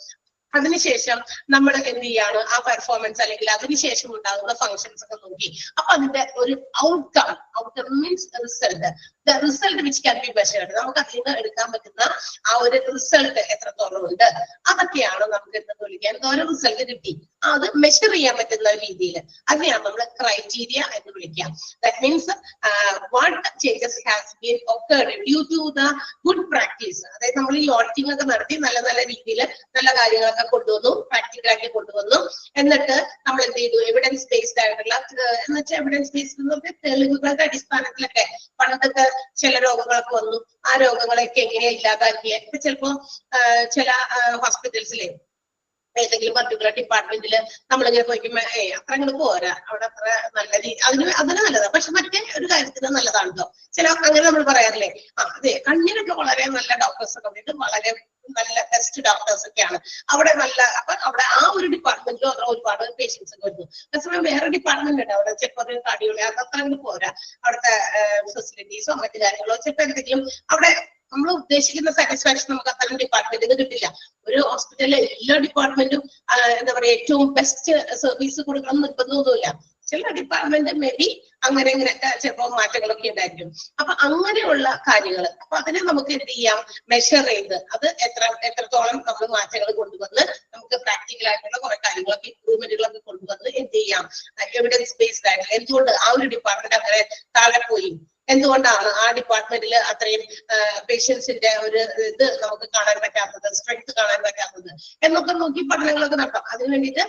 അതിനുശേഷം നമ്മൾ എന്ത് ചെയ്യാണ്, ആ പെർഫോമൻസ് അല്ലെങ്കിൽ അതിനുശേഷം ഉണ്ടാകുന്ന ഫങ്ഷൻസ് ഒക്കെ നോക്കി അപ്പൊ അതിന്റെ ഒരു outcome means result, the result which can be measured, നമുക്ക് അതിൽ നിന്ന് എടുക്കാൻ പറ്റുന്ന ആ ഒരു റിസൾട്ട് എത്രത്തോളം ഉണ്ട് അതൊക്കെയാണ് നമുക്ക് എന്തെന്ന് വിളിക്കാൻ. ഒരു റിസൾട്ട് കിട്ടി അത് മെഷർ ചെയ്യാൻ പറ്റുന്ന രീതിയിൽ അതിനെയാണ് നമ്മൾ ക്രൈറ്റീരിയ എന്ന് വിളിക്കാം. That means what changes has been occurred due to the good practice. അതായത് നമ്മൾ ഈ ഓഡിറ്റിംഗ് ഒക്കെ നടത്തി നല്ല നല്ല രീതിയിൽ നല്ല കാര്യങ്ങളൊക്കെ കൊണ്ടുവന്നു, പ്രാക്ടിക്കലാക്കി കൊണ്ടുവന്നു. എന്നിട്ട് നമ്മൾ എന്ത് ചെയ്തു, എവിഡൻസ് ബേസ്ഡ് ആയിട്ടുള്ള എന്ന് വെച്ചാൽ എവിഡൻസ് ബേസ്ഡ് എന്ന് പറഞ്ഞാൽ തെളിവുകളുടെ അടിസ്ഥാനത്തിലൊക്കെ പണ്ടൊക്കെ ചില രോഗങ്ങളൊക്കെ വന്നു, ആ രോഗങ്ങളൊക്കെ എങ്ങനെയാ ഇല്ലാതാക്കിയ. ഇപ്പൊ ചിലപ്പോ ചില ഹോസ്പിറ്റൽസിലെ ഏതെങ്കിലും പർട്ടിക്കുലർ ഡിപ്പാർട്ട്മെന്റില് നമ്മളിങ്ങനെ പോയിക്കുമ്പോ അത്ര അങ്ങോട്ട് പോരാ, അവിടെ അത്ര നല്ല രീതി അതിന് നല്ലതാണ്, പക്ഷെ മറ്റേ ഒരു കാര്യത്തിന് നല്ലതാണ് കേട്ടോ. ചില അങ്ങനെ നമ്മൾ പറയാറില്ലേ, അതെ കണ്ണിനൊക്കെ വളരെ നല്ല ഡോക്ടേഴ്സ് ഒക്കെ ഉണ്ട്, വളരെ നല്ല ബെസ്റ്റ് ഡോക്ടേഴ്സ് ഒക്കെയാണ് അവിടെ നല്ല. അപ്പൊ അവിടെ ആ ഒരു ഡിപ്പാർട്ട്മെന്റിലും ഒരുപാട് പേഷ്യൻസ് ഒക്കെ വരുന്നു. അതേസമയം വേറെ ഡിപ്പാർട്ട്മെന്റ് ഉണ്ട് അവിടെ ചിലപ്പോൾ ഒരു കാർഡിയോളജി അത്ര അങ്ങോട്ട് പോരാ, അവിടുത്തെ ഫെസിലിറ്റീസോ മറ്റു കാര്യങ്ങളോ ചിലപ്പോൾ എന്തെങ്കിലും അവിടെ നമ്മൾ ഉദ്ദേശിക്കുന്ന സാറ്റിസ്ഫാക്ഷൻ നമുക്ക് അത്തരം ഡിപ്പാർട്ട്മെന്റിന് കിട്ടില്ല. ഒരു ഹോസ്പിറ്റലിലെ എല്ലാ ഡിപ്പാർട്ട്മെന്റും എന്താ പറയാ ഏറ്റവും ബെസ്റ്റ് സർവീസ് കൊടുക്കണം നിർബന്ധമൊന്നുമില്ല. ചില ഡിപ്പാർട്ട്മെന്റ് മേ ബി അങ്ങനെ ഇങ്ങനെയൊക്കെ ചിലപ്പോൾ മാറ്റങ്ങളൊക്കെ ഉണ്ടായിരിക്കും. അപ്പൊ അങ്ങനെയുള്ള കാര്യങ്ങൾ അപ്പൊ അതിനെ നമുക്ക് എന്ത് ചെയ്യാം, മെഷർ ചെയ്ത് അത് എത്രത്തോളം നമ്മൾ മാറ്റങ്ങൾ കൊണ്ടുവന്ന് നമുക്ക് പ്രാക്ടിക്കൽ ആയിട്ടുള്ള കുറെ കാര്യങ്ങളൊക്കെ ഇംപ്രൂവ്മെന്റുകളൊക്കെ കൊണ്ടുവന്ന് എന്ത് ചെയ്യാം, എവിഡൻസ് ബേസ്ഡ് ആയിട്ട് എന്തുകൊണ്ട് ആ ഒരു ഡിപ്പാർട്ട്മെന്റ് അങ്ങനെ താഴെ പോയി, എന്തുകൊണ്ടാണ് ആ ഡിപ്പാർട്ട്മെന്റിൽ അത്രയും പേഷ്യൻസിന്റെ ഒരു ഇത് നമുക്ക് കാണാൻ പറ്റാത്തത്, സ്ട്രെങ്ത് കാണാൻ പറ്റാത്തത് എന്നൊക്കെ നോക്കി പഠനങ്ങളൊക്കെ നടത്താം. അതിന് വേണ്ടിയിട്ട്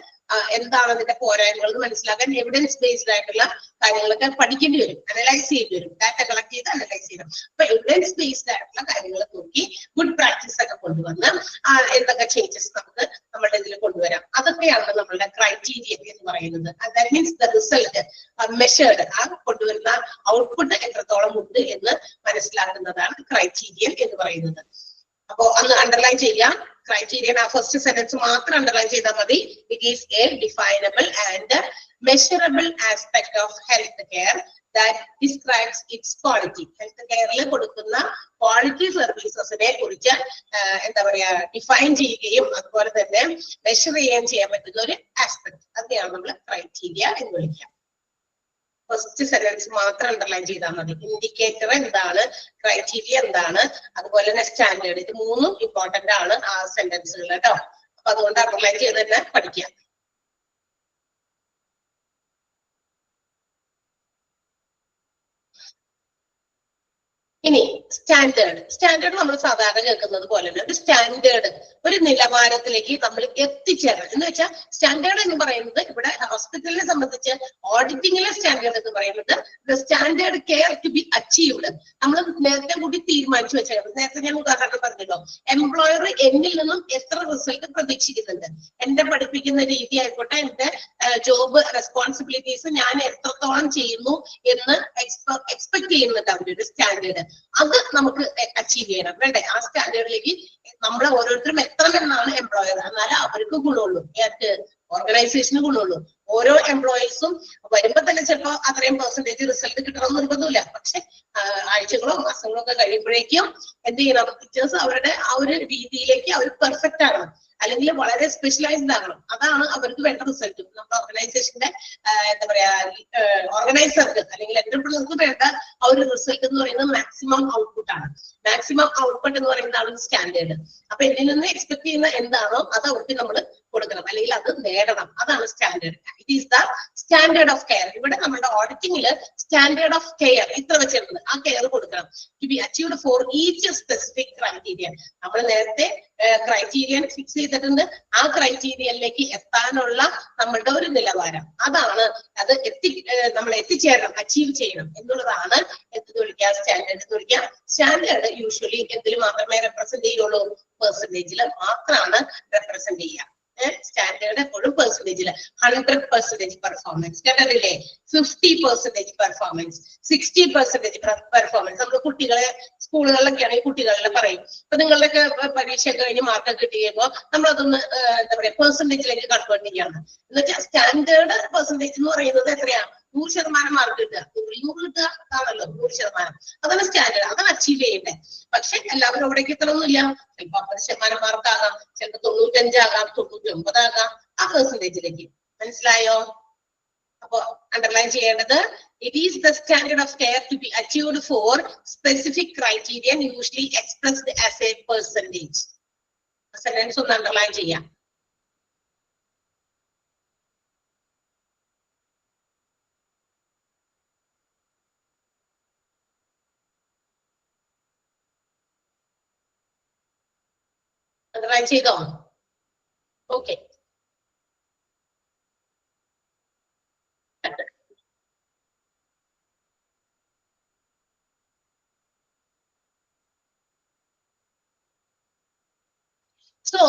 എന്താണ് അതിന്റെ പോരായ്മകൾ മനസ്സിലാക്കാൻ എവിഡൻസ് ബേസ്ഡ് ആയിട്ടുള്ള കാര്യങ്ങളൊക്കെ പഠിക്കേണ്ടി വരും, അനലൈസ് ചെയ്യേണ്ടി വരും, ഡാറ്റ കളക്ട് ചെയ്ത് അനലൈസ് ചെയ്യണം. അപ്പൊ എവിഡൻസ് ബേസ്ഡ് ആയിട്ടുള്ള കാര്യങ്ങൾ നോക്കി ഗുഡ് പ്രാക്ടീസ് ഒക്കെ കൊണ്ടുവന്ന് എന്തൊക്കെ ചേഞ്ചസ് നമുക്ക് നമ്മുടെ ഇതിൽ കൊണ്ടുവരാം, അതൊക്കെയാണ് നമ്മളുടെ ക്രൈറ്റീരിയ എന്ന് പറയുന്നത്. That means the result measured, ആ കൊണ്ടുവരുന്ന ഔട്ട്പുട്ട് എത്രത്തോളം ഉണ്ട് എന്ന് മനസ്സിലാക്കുന്നതാണ് ക്രൈറ്റീരിയൻ എന്ന് പറയുന്നത്. അപ്പോ അന്ന് അണ്ടർലൈൻ ചെയ്യാം, ക്രൈറ്റീരിയൻ ആ ഫസ്റ്റ് സെന്റൻസ് മാത്രം അണ്ടർലൈൻ ചെയ്താൽ മതി. It is a definable and measurable aspect of health care that describes its quality. Health കെയറിൽ കൊടുക്കുന്ന ക്വാളിറ്റി സർവീസസിനെ കുറിച്ച് എന്താ പറയാ ഡിഫൈൻ ചെയ്യുകയും അതുപോലെ തന്നെ മെഷർ ചെയ്യാൻ പറ്റുന്ന ഒരു ആസ്പെക്ട്, അതിനെയാണ് നമ്മൾ ക്രൈറ്റീരിയ എന്ന് വിളിക്കുക. ഫസ്റ്റ് സെന്റൻസ് മാത്രം അണ്ടർലൈൻ ചെയ്താൽ മതി. ഇൻഡിക്കേറ്റർ എന്താണ്, ക്രൈറ്റീരിയ എന്താണ്, അതുപോലെ തന്നെ സ്റ്റാൻഡേർഡ്, ഇത് മൂന്നും ഇമ്പോർട്ടന്റ് ആണ് ആ സെന്റൻസുകൾ കേട്ടോ. അപ്പൊ അതുകൊണ്ട് അണ്ടർലൈൻ ചെയ്ത് തന്നെ പഠിക്കാം. ഇനി സ്റ്റാൻഡേർഡ് നമ്മൾ സാധാരണ കേൾക്കുന്നത് പോലെ തന്നെ ഒരു സ്റ്റാൻഡേർഡ് ഒരു നിലവാരത്തിലേക്ക് നമ്മൾ എത്തിച്ചേരണം എന്ന് വെച്ചാൽ സ്റ്റാൻഡേർഡ് എന്ന് പറയുന്നത് ഇവിടെ ഹോസ്പിറ്റലിനെ സംബന്ധിച്ച് ഓഡിറ്റിംഗിലെ സ്റ്റാൻഡേർഡ് എന്ന് പറയുന്നത് the standard care to be achieved. നമ്മൾ നേരത്തെ കൂടി തീരുമാനിച്ചു വെച്ചാൽ, നേരത്തെ ഞാൻ ഉദാഹരണം പറഞ്ഞല്ലോ, എംപ്ലോയർ എന്നിൽ നിന്നും എത്ര റിസൾട്ട് പ്രതീക്ഷിക്കുന്നുണ്ട്, എന്റെ പഠിപ്പിക്കുന്ന രീതി ആയിക്കോട്ടെ, എന്റെ ജോബ് റെസ്പോൺസിബിലിറ്റീസ് ഞാൻ എത്രത്തോളം ചെയ്യുന്നു എന്ന് എക്സ്പെക്ട് ചെയ്യുന്നുണ്ട് അവരൊരു സ്റ്റാൻഡേർഡ്. അത് നമുക്ക് അച്ചീവ് ചെയ്യണം വേണ്ടേ? ആ സ്റ്റാൻഡേർഡിലേക്ക് നമ്മളെ ഓരോരുത്തരും എത്ര എണ്ണാണ് എംപ്ലോയർ, എന്നാലും അവർക്ക് ഗുണമുള്ളൂ, ഓർഗനൈസേഷന് ഗുണമുള്ളൂ. ഓരോ എംപ്ലോയീസും വരുമ്പോ തന്നെ ചിലപ്പോ അത്രയും പെർസെന്റേജ് റിസൾട്ട് കിട്ടണം നിർബന്ധമില്ല. പക്ഷെ ആഴ്ചകളോ മാസങ്ങളോ ഒക്കെ കഴിയുമ്പോഴേക്കും എന്ത് ചെയ്യണം? ടീച്ചേഴ്സ് അവരുടെ ആ ഒരു രീതിയിലേക്ക് അവർ പെർഫെക്റ്റ് ആകണം, അല്ലെങ്കിൽ വളരെ സ്പെഷ്യലൈസ്ഡ് ആകണം. അതാണ് അവർക്ക് വേണ്ട റിസൾട്ട്. നമ്മുടെ ഓർഗനൈസേഷന്റെ എന്താ പറയാ ഓർഗനൈസർക്ക് അല്ലെങ്കിൽ എന്റർപ്രണർക്ക് വേണ്ട ആ ഒരു റിസൾട്ട് എന്ന് പറയുന്നത് മാക്സിമം ഔട്ട്പുട്ട് ആണ്. മാക്സിമം ഔട്ട്പുട്ട് എന്ന് പറയുന്നതാണ് സ്റ്റാൻഡേർഡ്. അപ്പൊ ഇതിൽ നിന്ന് എക്സ്പെക്ട് ചെയ്യുന്ന എന്താണോ അത് അവർക്ക് നമ്മൾ കൊടുക്കണം, അല്ലെങ്കിൽ അത് നേടണം. അതാണ് standard. It is the standard of care. ഇവിടെ നമ്മുടെ ഓഡിറ്റിംഗില് സ്റ്റാൻഡേർഡ് ഓഫ് കെയർ ഇത്ര വെച്ചിട്ടുണ്ട്, ആ കെയർ കൊടുക്കണം. To be achieved for each specific criteria. നമ്മൾ നേരത്തെ ക്രൈറ്റീരിയൻ ഫിക്സ് ചെയ്തിട്ടുണ്ട്. ആ ക്രൈറ്റീരിയനിലേക്ക് എത്താനുള്ള നമ്മളുടെ ഒരു നിലവാരം, അതാണ് അത് നമ്മൾ എത്തിച്ചേരണം, അച്ചീവ് ചെയ്യണം എന്നുള്ളതാണ് എന്ത് വിളിക്കുക? സ്റ്റാൻഡേർഡ് എന്ന് വിളിക്കുക. സ്റ്റാൻഡേർഡ് യൂഷ്വലി എന്തിൽ മാത്രമേ റെപ്രസെന്റ് ചെയ്യുള്ളൂ? പെർസെന്റേജിൽ മാത്രമാണ് റെപ്രസെന്റ് ചെയ്യുക. സ്റ്റാൻഡേർഡ് എപ്പോഴും പെർസെന്റേജിൽ 100% പെർഫോമൻസ് കണ്ടില്ലേ? 50% പെർഫോമൻസ്, 60% പെർഫോമൻസ്. നമ്മൾ കുട്ടികളെ സ്കൂളുകളിലൊക്കെ ആണെങ്കിൽ കുട്ടികളെ പറയും, ഇപ്പൊ നിങ്ങളുടെയൊക്കെ പരീക്ഷയൊക്കെ കഴിഞ്ഞ് മാർക്ക് കിട്ടി കഴിയുമ്പോൾ നമ്മളതൊന്ന് എന്താ പറയാ പെർസെന്റേജിലേക്ക് കൺവേർട്ട് ചെയ്യാണ്. എന്ന് വെച്ചാൽ സ്റ്റാൻഡേർഡ് പെർസെന്റേജ് എന്ന് പറയുന്നത് എത്രയാ? 100% മാർക്ക് കിട്ടുക, 100 കിട്ടുക, അതാണല്ലോ 100%. അതാണ് സ്റ്റാൻഡേർഡ്, അതാണ് അച്ചീവ് ചെയ്യേണ്ടത്. പക്ഷെ എല്ലാവരും അവിടേക്ക് എത്തണമെന്നില്ല. ചിലപ്പോൾ 50% മാർക്കാകാം, ചിലപ്പോൾ 95 ആകാം, 99 ആകാം, ആ പെർസെന്റേജിലേക്ക്. മനസ്സിലായോ? അപ്പൊ അണ്ടർലൈൻ ചെയ്യേണ്ടത് it is the standard of care to be achieved for specific criterion usually expressed as a percentage. Sentence ഒന്ന് അണ്ടർലൈൻ ചെയ്യാം. അണ്ടർലൈൻ ചെയ്തോ? Okay. So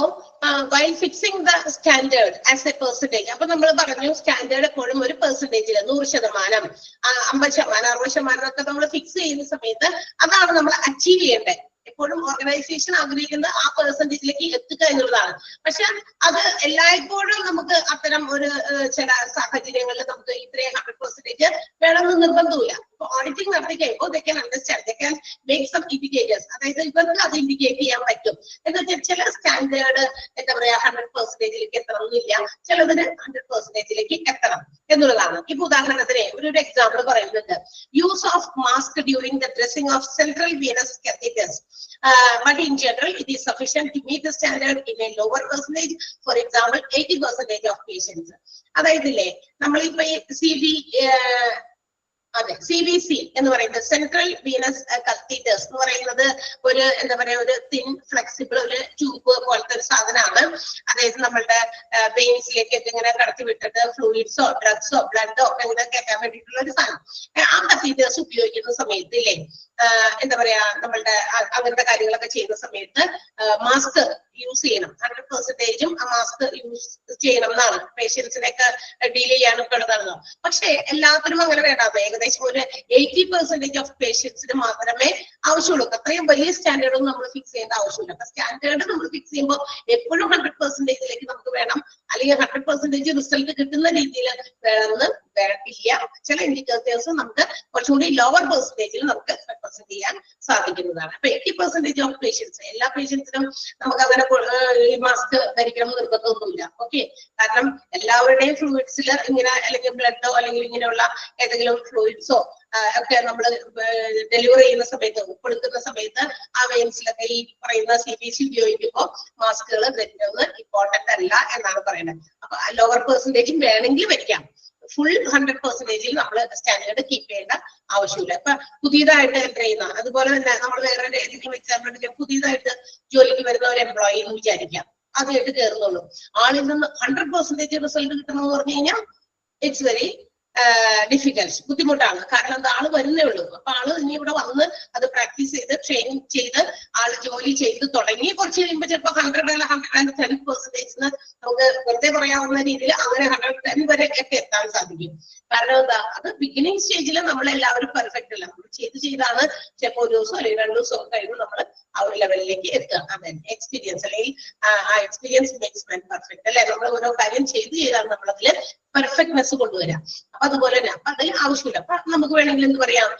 while fixing the standard as a percentage, അപ്പൊ നമ്മൾ പറഞ്ഞു സ്റ്റാൻഡേർഡ് എപ്പോഴും ഒരു പെർസെന്റേജിൽ 100%, 50%, 60% ഒക്കെ നമ്മൾ ഫിക്സ് ചെയ്യുന്ന സമയത്ത് അതാണ് നമ്മൾ അച്ചീവ് ചെയ്യേണ്ടത്. എപ്പോഴും ഓർഗനൈസേഷൻ ആഗ്രഹിക്കുന്ന ആ പെർസെന്റേജിലേക്ക് എത്തുക എന്നുള്ളതാണ്. പക്ഷെ അത് എല്ലായ്പ്പോഴും നമുക്ക് അത്തരം ഒരു ചില സാഹചര്യങ്ങളിൽ നമുക്ക് ഇത്രയും 100% വേണമെന്ന് നിർബന്ധമില്ല. ഇപ്പൊ ഓഡിറ്റിംഗ് നടത്തി കഴിയുമ്പോൾ they can understand, they can make some indicators. അതായത് ഇവർക്ക് അത് ഇൻഡിക്കേറ്റ് ചെയ്യാൻ പറ്റും. എന്ന് വെച്ചാൽ ചില സ്റ്റാൻഡേർഡ് എന്താ പറയാ 100%ലേക്ക് എത്തണമെന്നില്ല, ചിലതിന് 100%ലേക്ക് എത്തണം എന്നുള്ളതാണ്. ഇപ്പൊ ഉദാഹരണത്തിന് ഒരു എക്സാമ്പിൾ പറയുന്നുണ്ട്. Use of mask during the dressing of central venous catheters. But in general, it is sufficient to meet the standard in a lower percentage. For example, 80% of patients. അതായതില്ലേ നമ്മളിപ്പോ CVC എന്ന് പറയുന്നത് സെൻട്രൽ വീനസ് കത്തീറ്റേഴ്സ് എന്ന് പറയുന്നത് ഒരു എന്താ പറയാ ഒരു thin flexible ഒരു ട്യൂബ് പോലത്തെ ഒരു സാധനമാണ്. അതായത് നമ്മളുടെ വെയിൻസിലേക്കൊക്കെ ഇങ്ങനെ കടത്തി വിട്ടിട്ട് ഫ്ലൂയിഡ്സോ ഡ്രഗ്സോ ബ്ലഡോ ഒക്കെ ഇങ്ങനെ കേൾക്കാൻ വേണ്ടിയിട്ടുള്ള ഒരു സാധനം. ആ കത്തീറ്റേഴ്സ് ഉപയോഗിക്കുന്ന സമയത്ത് ഇല്ലേ എന്താ പറയാ നമ്മളുടെ അങ്ങനത്തെ കാര്യങ്ങളൊക്കെ ചെയ്യുന്ന സമയത്ത് മാസ്ക് യൂസ് ചെയ്യണം. 100%ഉം ആ മാസ്ക് യൂസ് ചെയ്യണം എന്നാണ്. പേഷ്യൻസിനെയൊക്കെ ഡീൽ ചെയ്യാനൊക്കെ ഉള്ളതാണല്ലോ. പക്ഷെ എല്ലാത്തിനും അങ്ങനെ വേണ്ട. ഏകദേശം ഒരു 80% ഓഫ് പേഷ്യൻസിന് മാത്രമേ ആവശ്യമുള്ളൂ. അത്രയും വലിയ സ്റ്റാൻഡേർഡും നമ്മൾ ഫിക്സ് ചെയ്യേണ്ട ആവശ്യമില്ല. അപ്പൊ സ്റ്റാൻഡേർഡ് നമ്മൾ ഫിക്സ് ചെയ്യുമ്പോൾ എപ്പോഴും 100%ലേക്ക് നമുക്ക് വേണം, അല്ലെങ്കിൽ 100% റിസൾട്ട് കിട്ടുന്ന രീതിയിൽ വേണമെന്ന് ഇല്ല. ചില ഇൻഡിക്കേറ്റേഴ്സ് നമുക്ക് കുറച്ചുകൂടി ലോവർ പെർസെന്റേജിൽ നമുക്ക് റെപ്രസെന്റ് ചെയ്യാൻ സാധിക്കുന്നതാണ്. അപ്പൊ 80% ഓഫ് പേഷ്യൻസ്, എല്ലാ പേഷ്യൻസിനും നമുക്ക് അങ്ങനെ ഈ മാസ്ക് ധരിക്കണം എന്ന് നിർബന്ധമൊന്നുമില്ല. ഓക്കെ, കാരണം എല്ലാവരുടെയും ഫ്ലൂയിഡ്സിൽ ഇങ്ങനെ അല്ലെങ്കിൽ ബ്ലഡോ അല്ലെങ്കിൽ ഇങ്ങനെയുള്ള ഏതെങ്കിലും ഫ്ലൂയിഡ്സോ ഒക്കെ നമ്മൾ ഡെലിവറി ചെയ്യുന്ന സമയത്ത് ഉൾപ്പെടുത്തുന്ന സമയത്ത് ആ വെയിൻസിലൊക്കെ ഈ പറയുന്ന CPC ഉപയോഗിക്കുമ്പോൾ മാസ്കുകൾ ധരിക്കുന്നത് ഇമ്പോർട്ടന്റ് അല്ല എന്നാണ് പറയുന്നത്. അപ്പൊ ലോവർ പെർസെന്റേജും വേണമെങ്കിൽ വയ്ക്കാം. ഫുൾ 100%ൽ നമ്മൾ സ്റ്റാൻഡേർഡ് കീപ്പ് ചെയ്യേണ്ട ആവശ്യമില്ല. ഇപ്പൊ പുതിയതായിട്ട് എൻ്റർ ചെയ്യുന്ന, അതുപോലെ തന്നെ നമ്മൾ വേറെ ഏതെങ്കിലും എക്സാമ്പിൾ പുതിയതായിട്ട് ജോലിക്ക് വരുന്ന ഒരു എംപ്ലോയി എന്ന് വിചാരിക്കാം, അതായിട്ട് കയറുന്നുള്ളൂ. ആളിൽ നിന്ന് 100% റിസൾട്ട് കിട്ടണമെന്ന് പറഞ്ഞു കഴിഞ്ഞാൽ ഇറ്റ്സ് വെരി ഡിഫിക്കൽട്ട്, ബുദ്ധിമുട്ടാണ്. കാരണം എന്താ, ആള് വരുന്നേ ഉള്ളൂ. അപ്പൊ ആള് ഇനി ഇവിടെ വന്ന് അത് പ്രാക്ടീസ് ചെയ്ത് ട്രെയിനിങ് ചെയ്ത് ആള് ജോലി ചെയ്ത് തുടങ്ങി കുറച്ച് കഴിയുമ്പോൾ ചിലപ്പോൾ 110% നമുക്ക് വെറുതെ പറയാവുന്ന രീതിയിൽ അങ്ങനെ 110 വരെ ഒക്കെ എത്താൻ സാധിക്കും. കാരണം എന്താ, അത് ബിഗിനിങ് സ്റ്റേജിൽ നമ്മളെല്ലാവരും പെർഫെക്റ്റ് അല്ല. നമ്മൾ ചെയ്താണ് ചിലപ്പോൾ ഒരു ദിവസം അല്ലെങ്കിൽ 2 ദിവസം കഴിയുമ്പോൾ നമ്മൾ ആ ഒരു ലെവലിലേക്ക് എത്തുക. അതെ, എക്സ്പീരിയൻസ് അല്ലെങ്കിൽ ആ എക്സ്പീരിയൻസ് മേക്സ് മാൻ പെർഫെക്റ്റ് അല്ലെ. നമ്മൾ ഓരോ കാര്യം ചെയ്താണ് നമ്മളതില് പെർഫെക്റ്റ്നെസ് കൊണ്ടുവരാം. അപ്പൊ അതുപോലെ തന്നെ അപ്പൊ അതിൽ ആവശ്യമില്ല. അപ്പൊ നമുക്ക് വേണമെങ്കിൽ എന്ത് പറയാം,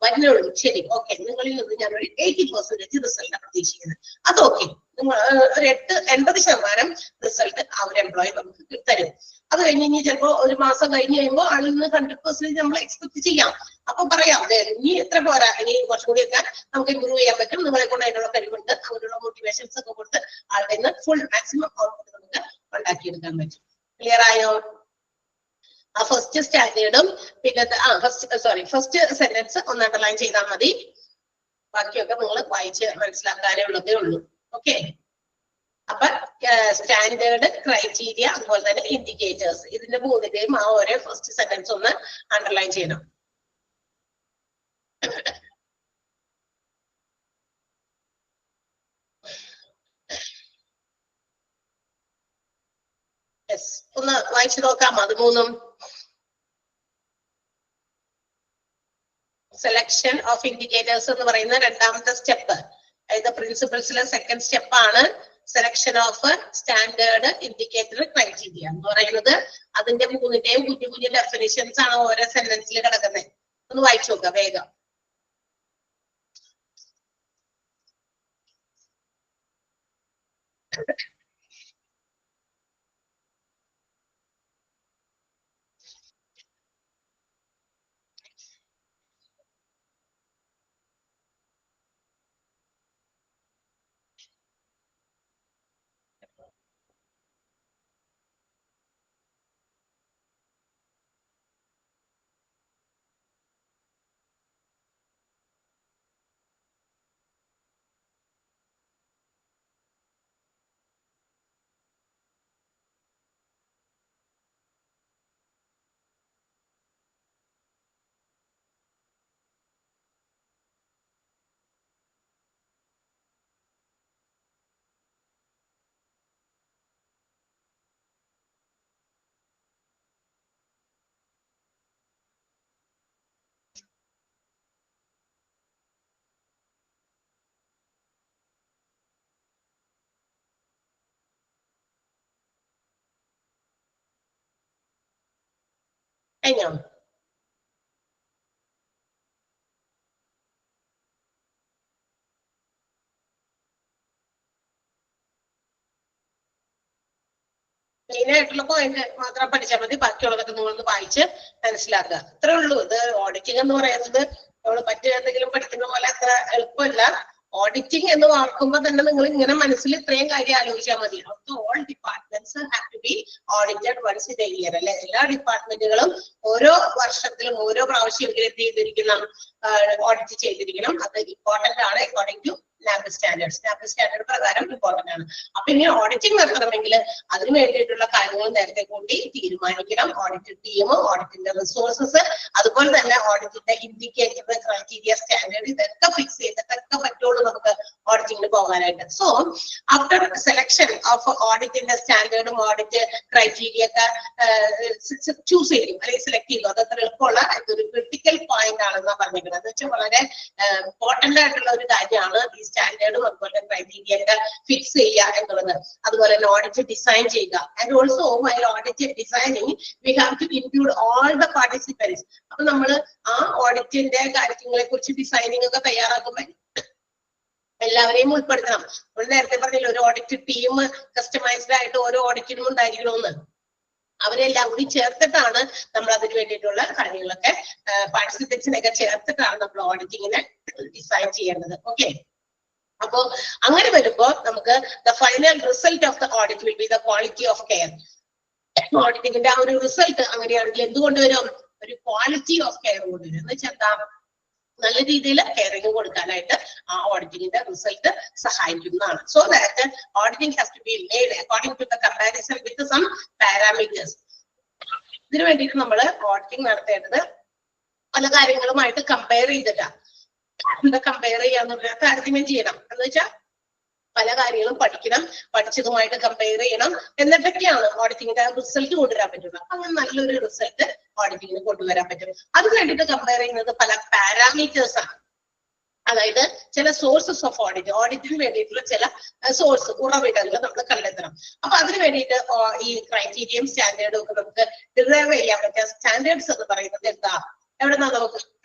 വരുന്നേ ഉള്ളൂ, ശരി, ഓക്കെ, നിങ്ങളിൽ നിന്ന് ഞാനൊരു 80% റിസൾട്ട് പ്രതീക്ഷിക്കുന്നത്. അത് ഓക്കെ, നിങ്ങൾ ഒരു 80% റിസൾട്ട് ആ ഒരു എംപ്ലോയി നമുക്ക് തരും. അത് കഴിഞ്ഞ് ചിലപ്പോ ഒരു മാസം കഴിഞ്ഞ് കഴിയുമ്പോൾ ആളിൽ നിന്ന് 100% നമ്മൾ എക്സ്പെക്ട് ചെയ്യാം. അപ്പൊ പറയാം, ഇനി എത്ര പോരാ, ഇനി കുറച്ചും കൂടി ഒക്കെ നമുക്ക് ഇമ്പ്രൂവ് ചെയ്യാൻ പറ്റും, നിങ്ങളെ കൊണ്ട് അതിനുള്ള കഴിവുണ്ട്, അവരുടെ മോട്ടിവേഷൻസ് ഒക്കെ കൊടുത്ത് ആളുടെ നിന്ന് ഫുൾ മാക്സിമം ഔട്ട്പുട്ട് നമുക്ക് ഉണ്ടാക്കിയെടുക്കാൻ പറ്റും. ക്ലിയർ ആയോ? ആ ഫസ്റ്റ് സ്റ്റാൻഡേർഡും പിന്നെ ഫസ്റ്റ് സെന്റൻസ് ഒന്ന് അണ്ടർലൈൻ ചെയ്താൽ മതി. ബാക്കിയൊക്കെ നിങ്ങൾ വായിച്ച് മനസ്സിലാക്കാനേ ഉള്ളതേ ഉള്ളൂ. ഓക്കെ, അപ്പൊ സ്റ്റാൻഡേർഡ്, ക്രൈറ്റീരിയ, അതുപോലെ തന്നെ ഇൻഡിക്കേറ്റേഴ്സ്, ഇതിന്റെ മൂന്നിന്റെയും ആ ഓരോ ഫസ്റ്റ് സെന്റൻസ് ഒന്ന് അണ്ടർലൈൻ ചെയ്യണം. ഒന്ന് വായിച്ചു നോക്കാം അത് മൂന്നും. സെലക്ഷൻ ഓഫ് ഇൻഡിക്കേറ്റേഴ്സ് എന്ന് പറയുന്ന രണ്ടാമത്തെ സ്റ്റെപ്പ്, അതായത് പ്രിൻസിപ്പിൾസിലെ സെക്കൻഡ് സ്റ്റെപ്പാണ് selection of standard, indicator, criteria എന്ന് പറയുന്നത്. അതിന്റെ മൂന്നിന്റെയും കുഞ്ഞു കുഞ്ഞു ഡെഫിനിഷൻസ് ആണ് ഓരോ സെന്റൻസിൽ കിടക്കുന്നത്. ഒന്ന് വായിച്ചു നോക്കാം വേഗം. കഴിഞ്ഞോ? മെയിൻ ആയിട്ടുള്ള പോയിന്റ് മാത്രം പഠിച്ചാൽ മതി. ബാക്കിയുള്ളതൊക്കെ നിങ്ങളൊന്ന് വായിച്ച് മനസ്സിലാക്കുക. അത്രേ ഉള്ളൂ. ഇത് ഓഡിറ്റിംഗ് എന്ന് പറയുന്നത് നമ്മൾ മറ്റേന്തെങ്കിലും പഠിക്കുന്ന പോലെ അത്ര എളുപ്പമല്ല. ഓഡിറ്റിംഗ് എന്ന് ഓർക്കുമ്പോൾ തന്നെ നിങ്ങൾ ഇങ്ങനെ മനസ്സിൽ ഇത്രയും കാര്യം ആലോചിച്ചാൽ മതി. All departments have to be audited once in a year അല്ലെ. എല്ലാ ഡിപ്പാർട്ട്മെന്റുകളും ഓരോ വർഷത്തിലും ഓരോ പ്രാവശ്യം എന്ത് ചെയ്തിരിക്കണം, ഓഡിറ്റ് ചെയ്തിരിക്കണം. അത് ഇമ്പോർട്ടന്റ് ആണ് according to NABH standards. NABH standard പ്രകാരം ഇമ്പോർട്ടന്റ് ആണ്. അപ്പൊ ഇനി ഓഡിറ്റിംഗ് നടത്തണമെങ്കിൽ അതിന് വേണ്ടിയിട്ടുള്ള കാര്യങ്ങൾ നേരത്തെ കൂടി തീരുമാനിക്കണം. ഓഡിറ്റ് ടീം, ഓഡിറ്റിന്റെ റിസോഴ്സസ്, അതുപോലെ തന്നെ ഓഡിറ്റിന്റെ ഇൻഡിക്കേറ്റർ, ക്രൈറ്റീരിയ, സ്റ്റാൻഡേർഡ്, ഇതൊക്കെ ഫിക്സ് ചെയ്തിട്ടൊക്കെ പറ്റുള്ളൂ നമുക്ക് ഓഡിറ്റിംഗിന് പോകാനായിട്ട്. സോ ആഫ്റ്റർ സെലക്ഷൻ ഓഫ് ഓഡിറ്റിന്റെ സ്റ്റാൻഡേർഡും ഓഡിറ്റ് ക്രൈറ്റീരിയ ഒക്കെ ചൂസ് ചെയ്യും അല്ലെങ്കിൽ സെലക്ട് ചെയ്യും. അത് അത്ര എളുപ്പമുള്ള ഇതൊരു ക്രിട്ടിക്കൽ പോയിന്റ് ആണെന്നാണ് പറഞ്ഞിരിക്കുന്നത്. എന്ന് വെച്ചാൽ വളരെ ഇമ്പോർട്ടന്റ് ആയിട്ടുള്ള ഒരു കാര്യമാണ് ഈ സ്റ്റാൻഡേർഡും അതുപോലെ ക്രൈറ്റീരിയ ഒക്കെ ഫിക്സ് ചെയ്യുക എന്നുള്ളത്. അതുപോലെ തന്നെ ഓഡിറ്റ് ഡിസൈൻ ചെയ്യുക. And also while audit designing we have to include all the participants. അപ്പൊ നമ്മൾ ആ ഓഡിറ്റിന്റെ കാര്യങ്ങളെ കുറിച്ച് ഡിസൈനിങ് ഒക്കെ തയ്യാറാക്കുമ്പോൾ എല്ലാവരെയും ഉൾപ്പെടുത്തണം. നമ്മൾ നേരത്തെ പറഞ്ഞില്ല, ഒരു ഓഡിറ്റ് ടീം കസ്റ്റമൈസ്ഡ് ആയിട്ട് ഓരോ ഓഡിറ്റിനും ഉണ്ടായിരിക്കണമെന്ന്. അവരെല്ലാം കൂടി ചേർത്തിട്ടാണ് നമ്മൾ അതിന് വേണ്ടിയിട്ടുള്ള കാര്യങ്ങളൊക്കെ പാർട്ടിസിപ്പൻസിനെയൊക്കെ ചേർത്തിട്ടാണ് നമ്മൾ ഓഡിറ്റിങ്ങിനെ ഡിസൈൻ ചെയ്യേണ്ടത്. ഓക്കെ, അപ്പോ അങ്ങനെ വരുമ്പോൾ നമുക്ക് the final result of the audit will be the quality of care. ഓഡിറ്റിങ്ങിന്റെ ആ ഒരു റിസൾട്ട് അങ്ങനെയാണെങ്കിൽ എന്തുകൊണ്ടുവരും? ഒരു ക്വാളിറ്റി ഓഫ് കെയർ കൊണ്ടുവരും. എന്ന് വെച്ചാൽ എന്താ, നല്ല രീതിയിൽ കെയറിംഗ് കൊടുക്കാനായിട്ട് ആ ഓഡിറ്റിങ്ങിന്റെ റിസൾട്ട് സഹായിക്കുന്നതാണ്. So that auditing has to be made according to the comparison with some parameters. ഇതിനു വേണ്ടിയിട്ട് നമ്മൾ ഓഡിറ്റിംഗ് നടത്തേണ്ടത് പല കാര്യങ്ങളുമായിട്ട് കമ്പയർ ചെയ്തിട്ടാണ്. എന്താ കമ്പയർ ചെയ്യാന്ന് പറഞ്ഞാൽ താരതമ്യം ചെയ്യണം എന്ന് വെച്ചാൽ പല കാര്യങ്ങളും പഠിക്കണം, പഠിച്ചതുമായിട്ട് കമ്പയർ ചെയ്യണം, എന്നിട്ടൊക്കെയാണ് ഓഡിറ്റിംഗിന്റെ റിസൾട്ട് കൊണ്ടുവരാൻ പറ്റുന്നത്. അങ്ങനെ നല്ലൊരു റിസൾട്ട് ഓഡിറ്റിംഗിന് കൊണ്ടുവരാൻ പറ്റും. അത് വേണ്ടിയിട്ട് കമ്പയർ ചെയ്യുന്നത് പല പാരാമീറ്റേഴ്സ് ആണ്. അതായത് ചില സോഴ്സസ് ഓഫ് ഓഡിറ്റിന് വേണ്ടിയിട്ടുള്ള ചില സോഴ്സ് ഉറവിടങ്ങൾ നമ്മൾ കണ്ടെത്തണം. അപ്പൊ അതിന് വേണ്ടിയിട്ട് ഈ ക്രൈറ്റീരിയയും സ്റ്റാൻഡേർഡും ഒക്കെ നമുക്ക് ഡിറൈവ് ചെയ്യാൻ പറ്റുക. സ്റ്റാൻഡേർഡ്സ് എന്ന് പറയുന്നത് എന്താ, എവിടെന്നാ നമുക്ക്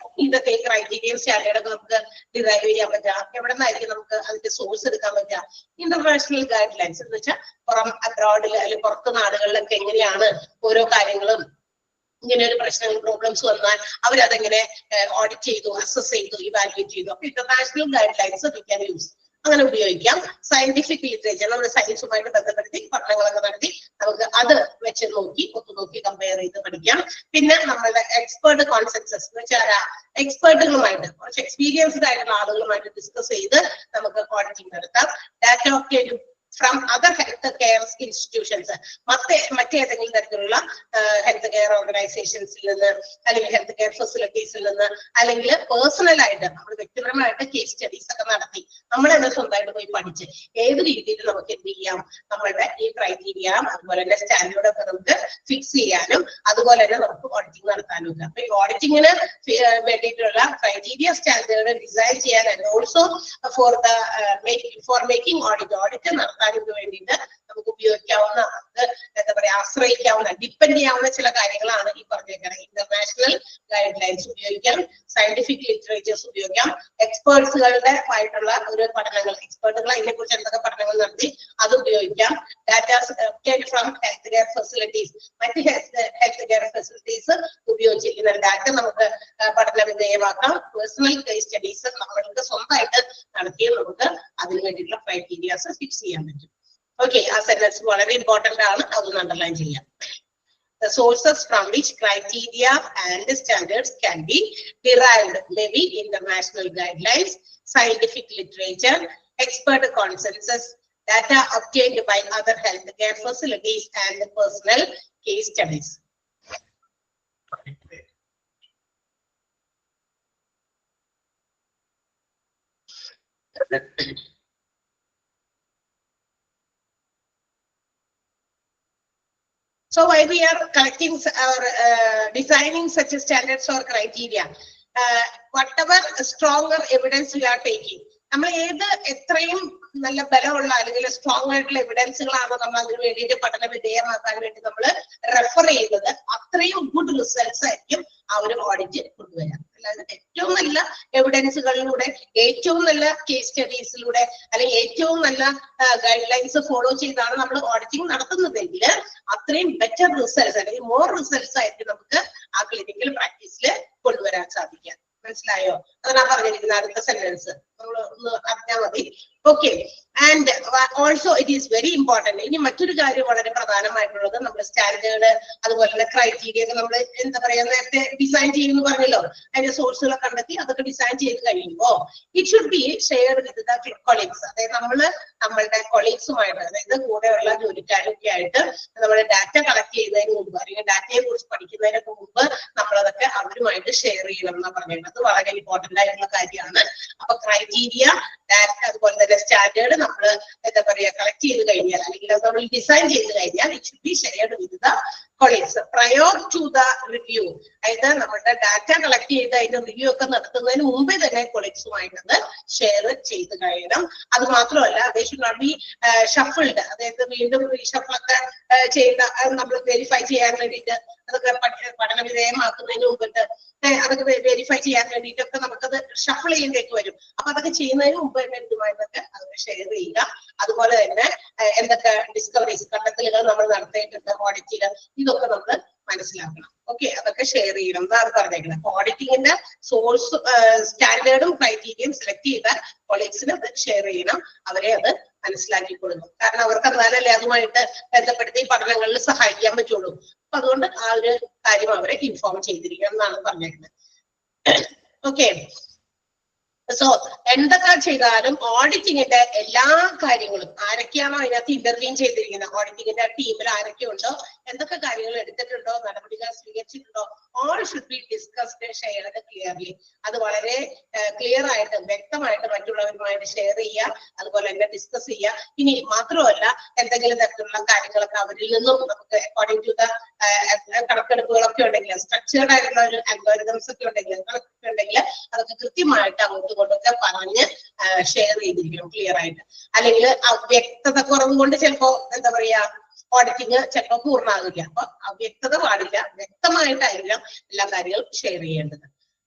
ഇതൊക്കെ ക്രൈറ്റീരിയയും സ്റ്റാൻഡേർഡൊക്കെ നമുക്ക് ഡിറൈവ് ചെയ്യാൻ പറ്റുക, എവിടെ നിന്നായിരിക്കും നമുക്ക് അതിന്റെ സോഴ്സ് എടുക്കാൻ പറ്റുക? ഇന്റർനാഷണൽ ഗൈഡ് ലൈൻസ് എന്ന് വെച്ചാൽ അബ്രോഡിൽ അല്ലെങ്കിൽ പുറത്ത് നാടുകളിലൊക്കെ എങ്ങനെയാണ് ഓരോ കാര്യങ്ങളും ഇങ്ങനെ ഒരു പ്രശ്നങ്ങൾ പ്രോബ്ലംസ് വന്നാൽ അവരതെങ്ങനെ ഓഡിറ്റ് ചെയ്തു, അസസ് ചെയ്തു, ഇവാലുവേറ്റ് ചെയ്തു. അപ്പൊ international guide lines we can use, അങ്ങനെ ഉപയോഗിക്കാം. സയന്റിഫിക് ലിറ്ററേച്ചർ നമ്മൾ സയൻസുമായിട്ട് ബന്ധപ്പെടുത്തി പഠനങ്ങളൊക്കെ നടത്തി നമുക്ക് അത് വെച്ച് ഒത്തുനോക്കി കമ്പയർ ചെയ്ത് പഠിക്കാം. പിന്നെ നമ്മളുടെ എക്സ്പേർട്ട് കോൺസെൻസസ് എന്ന് വെച്ചാൽ എക്സ്പേർട്ടുകളുമായിട്ട് കുറച്ച് എക്സ്പീരിയൻസ്ഡ് ആയിട്ടുള്ള ആളുകളുമായിട്ട് ഡിസ്കസ് ചെയ്ത് നമുക്ക് ഓഡിറ്റിംഗ് നടത്താം. Data obtain from other health care institutions, മറ്റേതെങ്കിലും തരത്തിലുള്ള ഹെൽത്ത് കെയർ ഓർഗനൈസേഷൻസിൽ നിന്ന് അല്ലെങ്കിൽ ഹെൽത്ത് കെയർ ഫെസിലിറ്റീസിൽ നിന്ന് അല്ലെങ്കിൽ പേഴ്സണലായിട്ട് നമ്മൾ വ്യക്തിപരമായിട്ട് കേസ് സ്റ്റഡീസ് ഒക്കെ നടത്തി നമ്മൾ തന്നെ സ്വന്തമായിട്ട് പോയി പഠിച്ച് ഏത് രീതിയിൽ നമുക്ക് എന്ത് ചെയ്യാം, നമ്മളുടെ ഈ ക്രൈറ്റീരിയ അതുപോലെ തന്നെ സ്റ്റാൻഡേർഡ് ഒക്കെ നമുക്ക് ഫിക്സ് ചെയ്യാനും അതുപോലെ തന്നെ നമുക്ക് ഓഡിറ്റിംഗ് നടത്താനും ഒക്കെ. അപ്പൊ ഈ ഓഡിറ്റിങ്ങിന് വേണ്ടിയിട്ടുള്ള ക്രൈറ്റീരിയ സ്റ്റാൻഡേർഡ് ഡിസൈൻ ചെയ്യാൻ and also for making audit നടത്താനും വേണ്ടിയിട്ട് നമുക്ക് ഉപയോഗിക്കാവുന്ന, എന്താ പറയാ, ആശ്രയിക്കാവുന്ന, ഡിപ്പെൻഡ് ചെയ്യാവുന്ന ചില കാര്യങ്ങളാണ് ഈ പറഞ്ഞേക്കുന്നത്. ഇന്റർനാഷണൽ ഗൈഡ് ലൈൻസ് ഉപയോഗിക്കാം, സയന്റിഫിക് ലിറ്ററേച്ചേഴ്സ് ഉപയോഗിക്കാം, എക്സ്പേർട്സുകളുടെ ആയിട്ടുള്ള ഒരു പഠനങ്ങൾ, എക്സ്പേർട്ടുകൾ അതിനെ കുറിച്ച് എന്തൊക്കെ പഠനങ്ങൾ നടത്തി അത് ഉപയോഗിക്കാം. Datas from health care facilities, മറ്റ് ഹെൽത്ത് കെയർ ഫെസിലിറ്റീസ് ഉപയോഗിച്ചിരിക്കുന്ന ഡാറ്റ നമുക്ക് പഠന വിധേയമാക്കാം. പേഴ്സണൽ കേസ് സ്റ്റഡീസ് നമ്മൾക്ക് സ്വന്തമായിട്ട് നടത്തിയും നമുക്ക് അതിന് വേണ്ടിയിട്ടുള്ള ക്രൈറ്റീരിയാസ് ഫിക്സ് ചെയ്യാൻ പറ്റും. ഓക്കെ, ആ സെന്റൻസ് വളരെ ഇമ്പോർട്ടന്റ് ആണ്, അതൊന്ന് അണ്ടർലൈൻ ചെയ്യാം. The sources from which criteria and standards can be derived may be international guidelines, scientific literature, expert consensus, data obtained by other healthcare facilities, and personal case studies. So why we are collecting or designing such standards or criteria? Whatever stronger evidence we are taking, നമ്മൾ എത്രയും നല്ല ബലമുള്ള അല്ലെങ്കിൽ strong ആയിട്ടുള്ള എവിഡൻസുകളാണോ നമ്മൾ അതിന് വേണ്ടിയിട്ട് പഠന വിധേയമാക്കാൻ വേണ്ടി നമ്മൾ റെഫർ ചെയ്യുന്നത്, അത്രയും ഗുഡ് റിസൾട്ട്സ് ആയിരിക്കും ആ ഒരു ഓഡിറ്റ് കൊണ്ടുവരാം. അല്ലാതെ ഏറ്റവും നല്ല എവിഡൻസുകളിലൂടെ, ഏറ്റവും നല്ല കേസ് സ്റ്റഡീസിലൂടെ അല്ലെങ്കിൽ ഏറ്റവും നല്ല ഗൈഡ് ലൈൻസ് ഫോളോ ചെയ്താണ് നമ്മൾ ഓഡിറ്റിംഗ് നടത്തുന്നതെങ്കിൽ അത്രയും ബെറ്റർ റിസൾട്ട്സ് അല്ലെങ്കിൽ മോർ റിസൾട്ട്സ് ആയിരിക്കും നമുക്ക് ആ ക്ലിനിക്കൽ പ്രാക്ടീസിൽ കൊണ്ടുവരാൻ സാധിക്കുക. മനസ്സിലായോ? അതാണ് പറഞ്ഞിരിക്കുന്നത് അടുത്ത സെന്റൻസ് നമ്മൾ ഒന്ന് അറിഞ്ഞാൽ മതി. Okay, and also it is very important. ഇനി മറ്റൊരു കാര്യം വളരെ പ്രധാനമായിട്ടുള്ളത് നമ്മുടെ സ്റ്റാൻഡേർഡ് അതുപോലെ തന്നെ ക്രൈറ്റീരിയ ഒക്കെ നമ്മൾ എന്താ പറയാ നേരത്തെ ഡിസൈൻ ചെയ്യുന്നു പറഞ്ഞല്ലോ, അതിന്റെ സോഴ്സുകളെ കണ്ടെത്തി അതൊക്കെ ഡിസൈൻ ചെയ്ത് കഴിയുമ്പോൾ it should be shared with the colleagues. അതായത് നമ്മളുടെ കൊളീഗ്സുമായിട്ട്, അതായത് കൂടെയുള്ള ജോലിക്കാരൊക്കെ ആയിട്ട് നമ്മൾ ഡാറ്റ കളക്ട് ചെയ്യുന്നതിന് മുമ്പ് അല്ലെങ്കിൽ ഡാറ്റയെ കുറിച്ച് പഠിക്കുന്നതിനൊക്കെ മുമ്പ് നമ്മളതൊക്കെ അവരുമായിട്ട് ഷെയർ ചെയ്യണം എന്നാ പറഞ്ഞത്. അത് വളരെ ഇമ്പോർട്ടന്റ് ആയിട്ടുള്ള കാര്യമാണ്. അപ്പൊ ക്രൈറ്റീരിയ, ഡാറ്റ അതുപോലെ തന്നെ സ്റ്റാൻഡേർഡ് നമ്മൾ എന്താ പറയാ കളക്ട് ചെയ്ത് കഴിഞ്ഞാൽ അല്ലെങ്കിൽ നമ്മൾ ഡിസൈൻ ചെയ്ത് കഴിഞ്ഞാൽ it should be shared with the colleagues prior to the review. അതായത് നമ്മുടെ ഡാറ്റ കളക്ട് ചെയ്ത് അതിന്റെ റിവ്യൂ ഒക്കെ നടത്തുന്നതിന് മുമ്പേ തന്നെ കൊളീഗ്സുമായിട്ട് ഷെയർ ചെയ്ത് കഴിയണം. അത് മാത്രമല്ല they should not be shuffled, അതായത് വീണ്ടും റീഷഫിളൊക്കെ ചെയ്യുന്ന നമ്മൾ വെരിഫൈ ചെയ്യാൻ വേണ്ടിയിട്ട് അതൊക്കെ പഠന വിധേയമാക്കുന്നതിന് മുമ്പിട്ട് അതൊക്കെ വെരിഫൈ ചെയ്യാൻ വേണ്ടിയിട്ടൊക്കെ നമുക്കത് ഷഫിൾ ചെയ്യേണ്ടേക്ക് വരും. അപ്പൊ അതൊക്കെ ചെയ്യുന്നതിന് മുമ്പ് തന്നെ ഇതുമായിട്ടൊക്കെ അതൊക്കെ ഷെയർ ചെയ്യുക. അതുപോലെ തന്നെ എന്തൊക്കെ ഡിസ്കവറീസ്, കണ്ടെത്തലുകൾ നമ്മൾ നടത്തിയിട്ടുണ്ട് ഓഡിറ്റില്, ഇതൊക്കെ നമ്മൾ മനസ്സിലാക്കണം. ഓക്കെ, അതൊക്കെ ഷെയർ ചെയ്യണം എന്നാണ് പറഞ്ഞേക്കുന്നത്. ഓഡിറ്റിങ്ങിന്റെ സോഴ്സ് സ്റ്റാൻഡേർഡും ക്രൈറ്റീരിയയും സെലക്ട് ചെയ്ത കൊളീഗ്സിന് അത് ഷെയർ ചെയ്യണം, അവരെ അത് മനസ്സിലാക്കി കൊടുക്കും. കാരണം അവർക്ക് എന്നാലല്ലേ അതുമായിട്ട് ബന്ധപ്പെടുത്തി പഠനങ്ങളിൽ സഹായിക്കാൻ പറ്റുള്ളൂ. അപ്പൊ അതുകൊണ്ട് ആ ഒരു കാര്യം അവരെ ഇൻഫോം ചെയ്തിരിക്കണം എന്നാണ് പറഞ്ഞേക്കുന്നത്. ഓക്കെ, സോ എന്തൊക്കെ ചെയ്താലും ഓഡിറ്റിങ്ങിന്റെ എല്ലാ കാര്യങ്ങളും ആരൊക്കെയാണോ അതിനകത്ത് ഇന്റർവ്യൂ ചെയ്തിരിക്കുന്നത്, ഓഡിറ്റിങ്ങിന്റെ ടീമിൽ ആരൊക്കെ ഉണ്ടോ, എന്തൊക്കെ കാര്യങ്ങൾ എടുത്തിട്ടുണ്ടോ, നടപടികൾ സ്വീകരിച്ചിട്ടുണ്ടോ, all should be discussed, shared clearly. അത് വളരെ ക്ലിയർ ആയിട്ട് വ്യക്തമായിട്ട് മറ്റുള്ളവരുമായിട്ട് ഷെയർ ചെയ്യുക, അതുപോലെ തന്നെ ഡിസ്കസ് ചെയ്യുക. ഇനി മാത്രമല്ല എന്തെങ്കിലും തരത്തിലുള്ള കാര്യങ്ങളൊക്കെ അവരിൽ നിന്നും നമുക്ക് അക്കോർഡിംഗ് ടു ദ കണക്കെടുപ്പുകളൊക്കെ ഉണ്ടെങ്കിൽ, സ്ട്രക്ചേർഡ് ആയിട്ടുള്ള ഒരു അൽഗോരിതംസ് ഒക്കെ ഉണ്ടെങ്കിൽ അതൊക്കെ കൃത്യമായിട്ട് അങ്ങോട്ടും ഇങ്ങോട്ടൊക്കെ പറഞ്ഞ് ഷെയർ ചെയ്തിരിക്കണം ക്ലിയർ ആയിട്ട്. അല്ലെങ്കിൽ അവ്യക്തത കുറവ് കൊണ്ട് ചിലപ്പോ എന്താ പറയാ ഓഡിറ്റിങ് ചിലപ്പോ പൂർണ്ണമാകില്ല. അപ്പൊ അവ്യക്തത പാടില്ല, വ്യക്തമായിട്ടായിരിക്കണം എല്ലാ കാര്യങ്ങളും ഷെയർ ചെയ്യേണ്ടത്.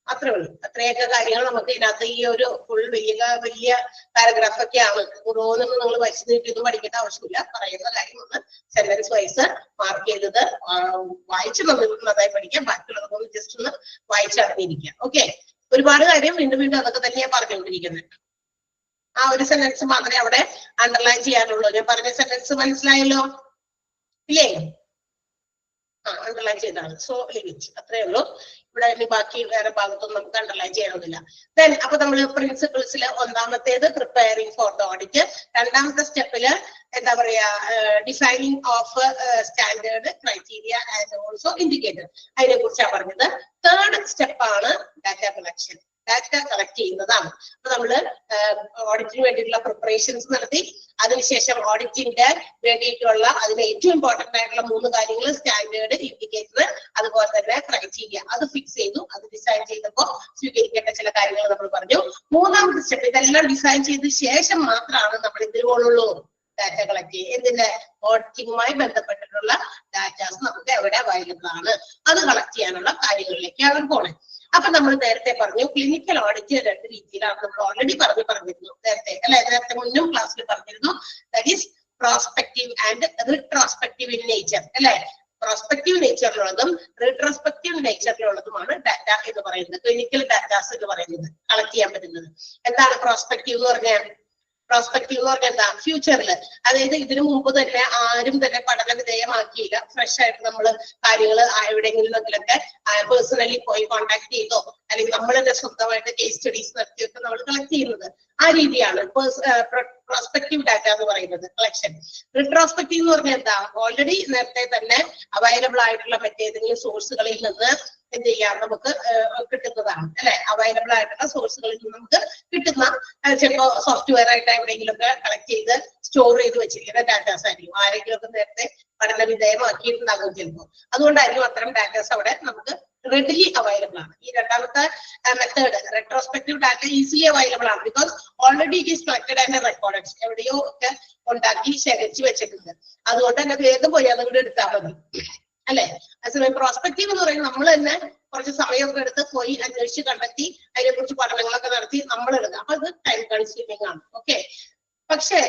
അത്രേ ഉള്ളൂ. അത്രയൊക്കെ കാര്യങ്ങൾ നമുക്ക് ഇതിനകത്ത് ഈ ഒരു ഫുൾ വലിയ പാരഗ്രാഫ് ഒക്കെയാണ്. ഓരോന്നും നിങ്ങൾ വലിച്ചു നീട്ടിയൊന്നും പഠിക്കേണ്ട ആവശ്യമില്ല. പറയുന്ന കാര്യം ഒന്ന് സെന്റൻസ് വൈസ് മാർക്ക് ചെയ്തത് വായിച്ചു നന്നായി പഠിക്കാം. ബാക്കിയുള്ളതൊക്കെ ജസ്റ്റ് ഒന്ന് വായിച്ചറിഞ്ഞിരിക്കുക. ഓക്കെ, ഒരുപാട് കാര്യം വീണ്ടും അതൊക്കെ തന്നെയാണ് പറഞ്ഞുകൊണ്ടിരിക്കുന്നത്. ആ ഒരു സെന്റൻസ് മാത്രമേ അവിടെ അണ്ടർലൈൻ ചെയ്യാനുള്ളൂ. ഞാൻ പറഞ്ഞ സെന്റൻസ് മനസ്സിലായല്ലോ ഇല്ലേ? അണ്ടർലൈൻ ചെയ്താണ്. സോ ലിമിറ്റ് അത്രേ ഉള്ളൂ. ഇവിടെ ഇനി ബാക്കി വേറെ ഭാഗത്തൊന്നും നമുക്ക് അണ്ടർലൈൻ ചെയ്യണമെന്നില്ല. ദെൻ അപ്പൊ നമ്മൾ പ്രിൻസിപ്പിൾസിൽ ഒന്നാമത്തേത് പ്രിപ്പയറിംഗ് ഫോർ ദ ഓഡിറ്റ്, രണ്ടാമത്തെ സ്റ്റെപ്പില് എന്താ പറയാ defining of standard criteria and also indicator, അതിനെ കുറിച്ചാണ് പറഞ്ഞത്. തേർഡ് സ്റ്റെപ്പാണ് ഡാറ്റ കളക്ഷൻ. ഡാറ്റ കളക്ട് ചെയ്യുന്നതാണ്. അപ്പൊ നമ്മള് ഓഡിറ്റിന് വേണ്ടിയിട്ടുള്ള പ്രിപ്പറേഷൻസ് നടത്തി, അതിനുശേഷം ഓഡിറ്റിന്റെ വേണ്ടിയിട്ടുള്ള അതിന് ഏറ്റവും ഇമ്പോർട്ടന്റ് ആയിട്ടുള്ള 3 കാര്യങ്ങൾ സ്റ്റാൻഡേർഡ്, ഇൻഡിക്കേറ്റർ, അതുപോലെ തന്നെ ക്രൈറ്റീരിയ അത് ഫിക്സ് ചെയ്തു. അത് ഡിസൈൻ ചെയ്തപ്പോൾ സ്വീകരിക്കേണ്ട ചില കാര്യങ്ങൾ നമ്മൾ പറഞ്ഞു. മൂന്നാമത്തെ സ്റ്റെപ്പ് ഇതെല്ലാം ഡിസൈൻ ചെയ്ത ശേഷം മാത്രമാണ് നമ്മൾ ഇതിന് പോലുള്ളൂ ഡാറ്റ കളക്ട് ചെയ്യുക. ഇതിന്റെ ഓഡിറ്റിങ്ങുമായി ബന്ധപ്പെട്ടിട്ടുള്ള ഡാറ്റാസ് നമുക്ക് എവിടെ അവൈലബിൾ ആണ് അത് കളക്ട് ചെയ്യാനുള്ള കാര്യങ്ങളിലേക്കാണ് പോണത്. അപ്പൊ നമ്മൾ നേരത്തെ പറഞ്ഞു ക്ലിനിക്കൽ ഓഡിറ്റ് 2 രീതിയിലാണ് നമ്മൾ ഓൾറെഡി പറഞ്ഞിരുന്നു നേരത്തെ അല്ലെ, നേരത്തെ മുന്നും ക്ലാസ്സിൽ പറഞ്ഞിരുന്നു. That is prospective and retrospective in nature അല്ലെ. പ്രോസ്പെക്റ്റീവ് നേച്ചറിലുള്ളതും റിട്രോസ്പെക്റ്റീവ് നേച്ചറിലുള്ളതുമാണ് ഡാറ്റ എന്ന് പറയുന്നത്, ക്ലിനിക്കൽ ഡാറ്റാസ് എന്ന് പറയുന്നത് കളക്ട് ചെയ്യാൻ പറ്റുന്നത്. എന്താണ് പ്രോസ്പെക്റ്റീവ് എന്ന് പറഞ്ഞാൽ? പ്രോസ്പെക്റ്റീവ് എന്ന് പറഞ്ഞാൽ എന്താ? ഫ്യൂച്ചറിൽ, അതായത് ഇതിനു മുമ്പ് തന്നെ ആരും തന്നെ പഠന വിധേയമാക്കിയില്ല. ഫ്രഷ് ആയിട്ട് നമ്മൾ കാര്യങ്ങൾ എവിടെയെങ്കിലുമൊക്കെ പേഴ്സണലി പോയി കോണ്ടാക്ട് ചെയ്തോ അല്ലെങ്കിൽ നമ്മൾ തന്നെ സ്വന്തമായിട്ട് കേസ് സ്റ്റഡീസ് നടത്തിയൊക്കെ നമ്മൾ കളക്ട് ചെയ്യുന്നത്. ആ രീതിയാണ് പ്രോസ്പെക്റ്റീവ് ഡാറ്റ എന്ന് പറയുന്നത് കളക്ഷൻ. റിട്രോസ്പെക്റ്റീവ് എന്ന് പറഞ്ഞാൽ എന്താ? ഓൾറെഡി നേരത്തെ തന്നെ അവൈലബിൾ ആയിട്ടുള്ള മറ്റേതെങ്കിലും സോഴ്സുകളിൽ നിന്ന് എന്ത് ചെയ്യാം നമുക്ക് കിട്ടുന്നതാണ് അല്ലെ. അവൈലബിൾ ആയിട്ടുള്ള സോഴ്സുകളിൽ നിന്ന് നമുക്ക് കിട്ടുന്ന ചിലപ്പോ സോഫ്റ്റ്വെയർ ആയിട്ട് എവിടെയെങ്കിലും ഒക്കെ കളക്ട് ചെയ്ത് സ്റ്റോർ ചെയ്ത് വെച്ചിരിക്കുന്ന ഡാറ്റാസ് ആയിരിക്കും. ആരെങ്കിലും ഒക്കെ നേരത്തെ പഠന വിധേയമാക്കിയിട്ടുണ്ടാകും ചിലപ്പോൾ. അതുകൊണ്ടായിരിക്കും അത്തരം ഡാറ്റാസ് അവിടെ നമുക്ക് റെഡിലി അവൈലബിൾ ആണ്. ഈ രണ്ടാമത്തെ method retrospective data easily available ആണ്. Because already it is collected and recorded, എവിടെയോ ഒക്കെ ഉണ്ടാക്കി ശേഖരിച്ച് വെച്ചിട്ടുണ്ട്. അതുകൊണ്ട് തന്നെ വേഗം പോയി അതുകൂടെ എടുത്താൽ മതി അല്ലെ. അതേസമയം പ്രോസ്പെക്റ്റീവ് എന്ന് പറയുന്നത് നമ്മൾ തന്നെ കുറച്ച് സമയമൊക്കെ എടുത്ത് പോയി അന്വേഷിച്ച് കണ്ടെത്തി അതിനെ കുറിച്ച് പഠനങ്ങളൊക്കെ നടത്തി നമ്മൾ എടുക്കുക. അപ്പൊ അത് ടൈം കൺസ്യൂമിംഗ് ആണ്. ഓക്കെ, പക്ഷെ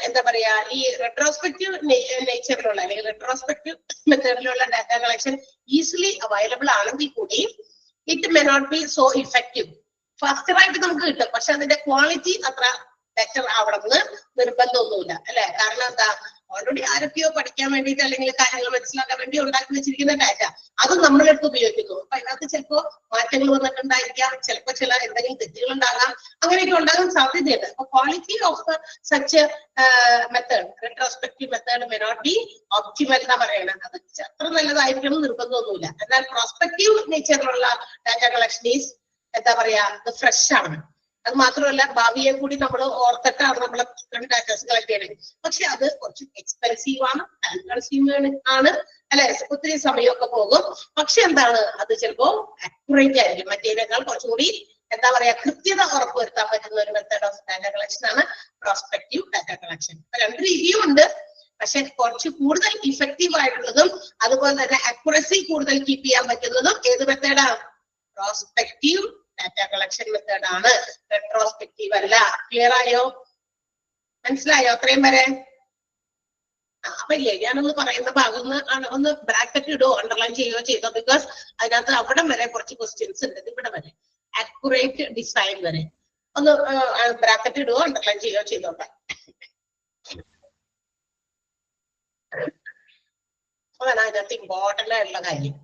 എന്താ പറയാ ഈ റെട്രോസ്പെക്റ്റീവ് നേച്ചറിലുള്ള അല്ലെങ്കിൽ റെട്രോസ്പെക്റ്റീവ് മെത്തേഡിലുള്ള ഡാറ്റ കളക്ഷൻ ഈസിലി അവൈലബിൾ ആണെങ്കിൽ കൂടി it may not be so effective. Faster ആയിട്ട് നമുക്ക് കിട്ടും, പക്ഷെ അതിന്റെ ക്വാളിറ്റി അത്ര ബെറ്റർ ആവണമെന്ന് നിർബന്ധമൊന്നുമില്ല അല്ലെ. കാരണം എന്താ? ഓൾറെഡി ആരൊക്കെയോ പഠിക്കാൻ വേണ്ടിയിട്ട് അല്ലെങ്കിൽ കാര്യങ്ങൾ മനസ്സിലാക്കാൻ വേണ്ടി ഉണ്ടാക്കി വെച്ചിരിക്കുന്ന ഡാറ്റ അത് നമ്മളെടുത്ത് ഉപയോഗിക്കുന്നു. അപ്പൊ അതിനകത്ത് ചിലപ്പോ മാറ്റങ്ങൾ വന്നിട്ടുണ്ടായിരിക്കാം, ചിലപ്പോ ചില എന്തെങ്കിലും തെറ്റുകൾ ഉണ്ടാകാം, അങ്ങനെയൊക്കെ ഉണ്ടാകാൻ സാധ്യതയുണ്ട്. അപ്പൊ quality of such method retrospective method may not be optimal എന്നാ പറയുന്നത്. അത് അത്ര നല്ലതായിരിക്കണം നിർബന്ധമൊന്നുമില്ല. എന്നാൽ പ്രോസ്പെക്റ്റീവ് നേച്ചറിലുള്ള ഡാറ്റ കളക്ഷൻ ഈസ് എന്താ പറയാ ഫ്രഷ് ആണ്. അത് മാത്രമല്ല ഭാവിയെ കൂടി നമ്മൾ ഓർത്തിട്ടാണ് നമ്മൾ ഡാറ്റാസ് കളക്ട് ചെയ്യണത്. പക്ഷെ അത് കുറച്ച് എക്സ്പെൻസീവ് ആണ്, ടൈം കൺസ്യൂമിംഗ് ആണ് അല്ലെ, ഒത്തിരി സമയമൊക്കെ പോകും. പക്ഷെ എന്താണ് അത് ചിലപ്പോ അക്യുറേറ്റ് ആയിരിക്കും. മറ്റേതിനേക്കാൾ കുറച്ചുകൂടി എന്താ പറയാ കൃത്യത ഉറപ്പുവരുത്താൻ പറ്റുന്ന ഒരു മെത്തേഡ് ഓഫ് ഡാറ്റ കളക്ഷൻ ആണ് പ്രോസ്പെക്റ്റീവ് ഡാറ്റ കളക്ഷൻ. അപ്പൊ 2 രീതിയും ഉണ്ട്. പക്ഷെ കുറച്ച് കൂടുതൽ ഇഫക്റ്റീവ് ആയിട്ടുള്ളതും അതുപോലെ തന്നെ അക്യുറസി കൂടുതൽ കീപ്പ് ചെയ്യാൻ പറ്റുന്നതും ഏത് മെത്തേഡാണ്? പ്രോസ്പെക്റ്റീവ് ഡാറ്റ കളക്ഷൻ മെത്തേഡ് ആണ്, റെട്രോസ്പെക്റ്റീവ് അല്ല. ക്ലിയർ ആയോ? മനസ്സിലായോ അത്രയും വരെ? അപ്പൊ ഇല്ലേ ഞാനൊന്ന് പറയുന്ന ഭാഗം ഒന്ന് ബ്രാക്കറ്റ് ഇടുവോ അണ്ടർലൈൻ ചെയ്യുകയോ ചെയ്തോ? ബിക്കോസ് അതിനകത്ത് അവിടെ വരെ കുറച്ച് ക്വസ്റ്റ്യൻസ് ഉണ്ട്. ഇവിടെ വരെ അക്യുറേറ്റ് ഡിസൈൻ വരെ ഒന്ന് ബ്രാക്കറ്റ് ഇടുവോ അണ്ടർലൈൻ ചെയ്യുകയോ ചെയ്തോട്ടെ. അതാണ് അതിനകത്ത് ഇമ്പോർട്ടന്റ് ആയിട്ടുള്ള കാര്യം.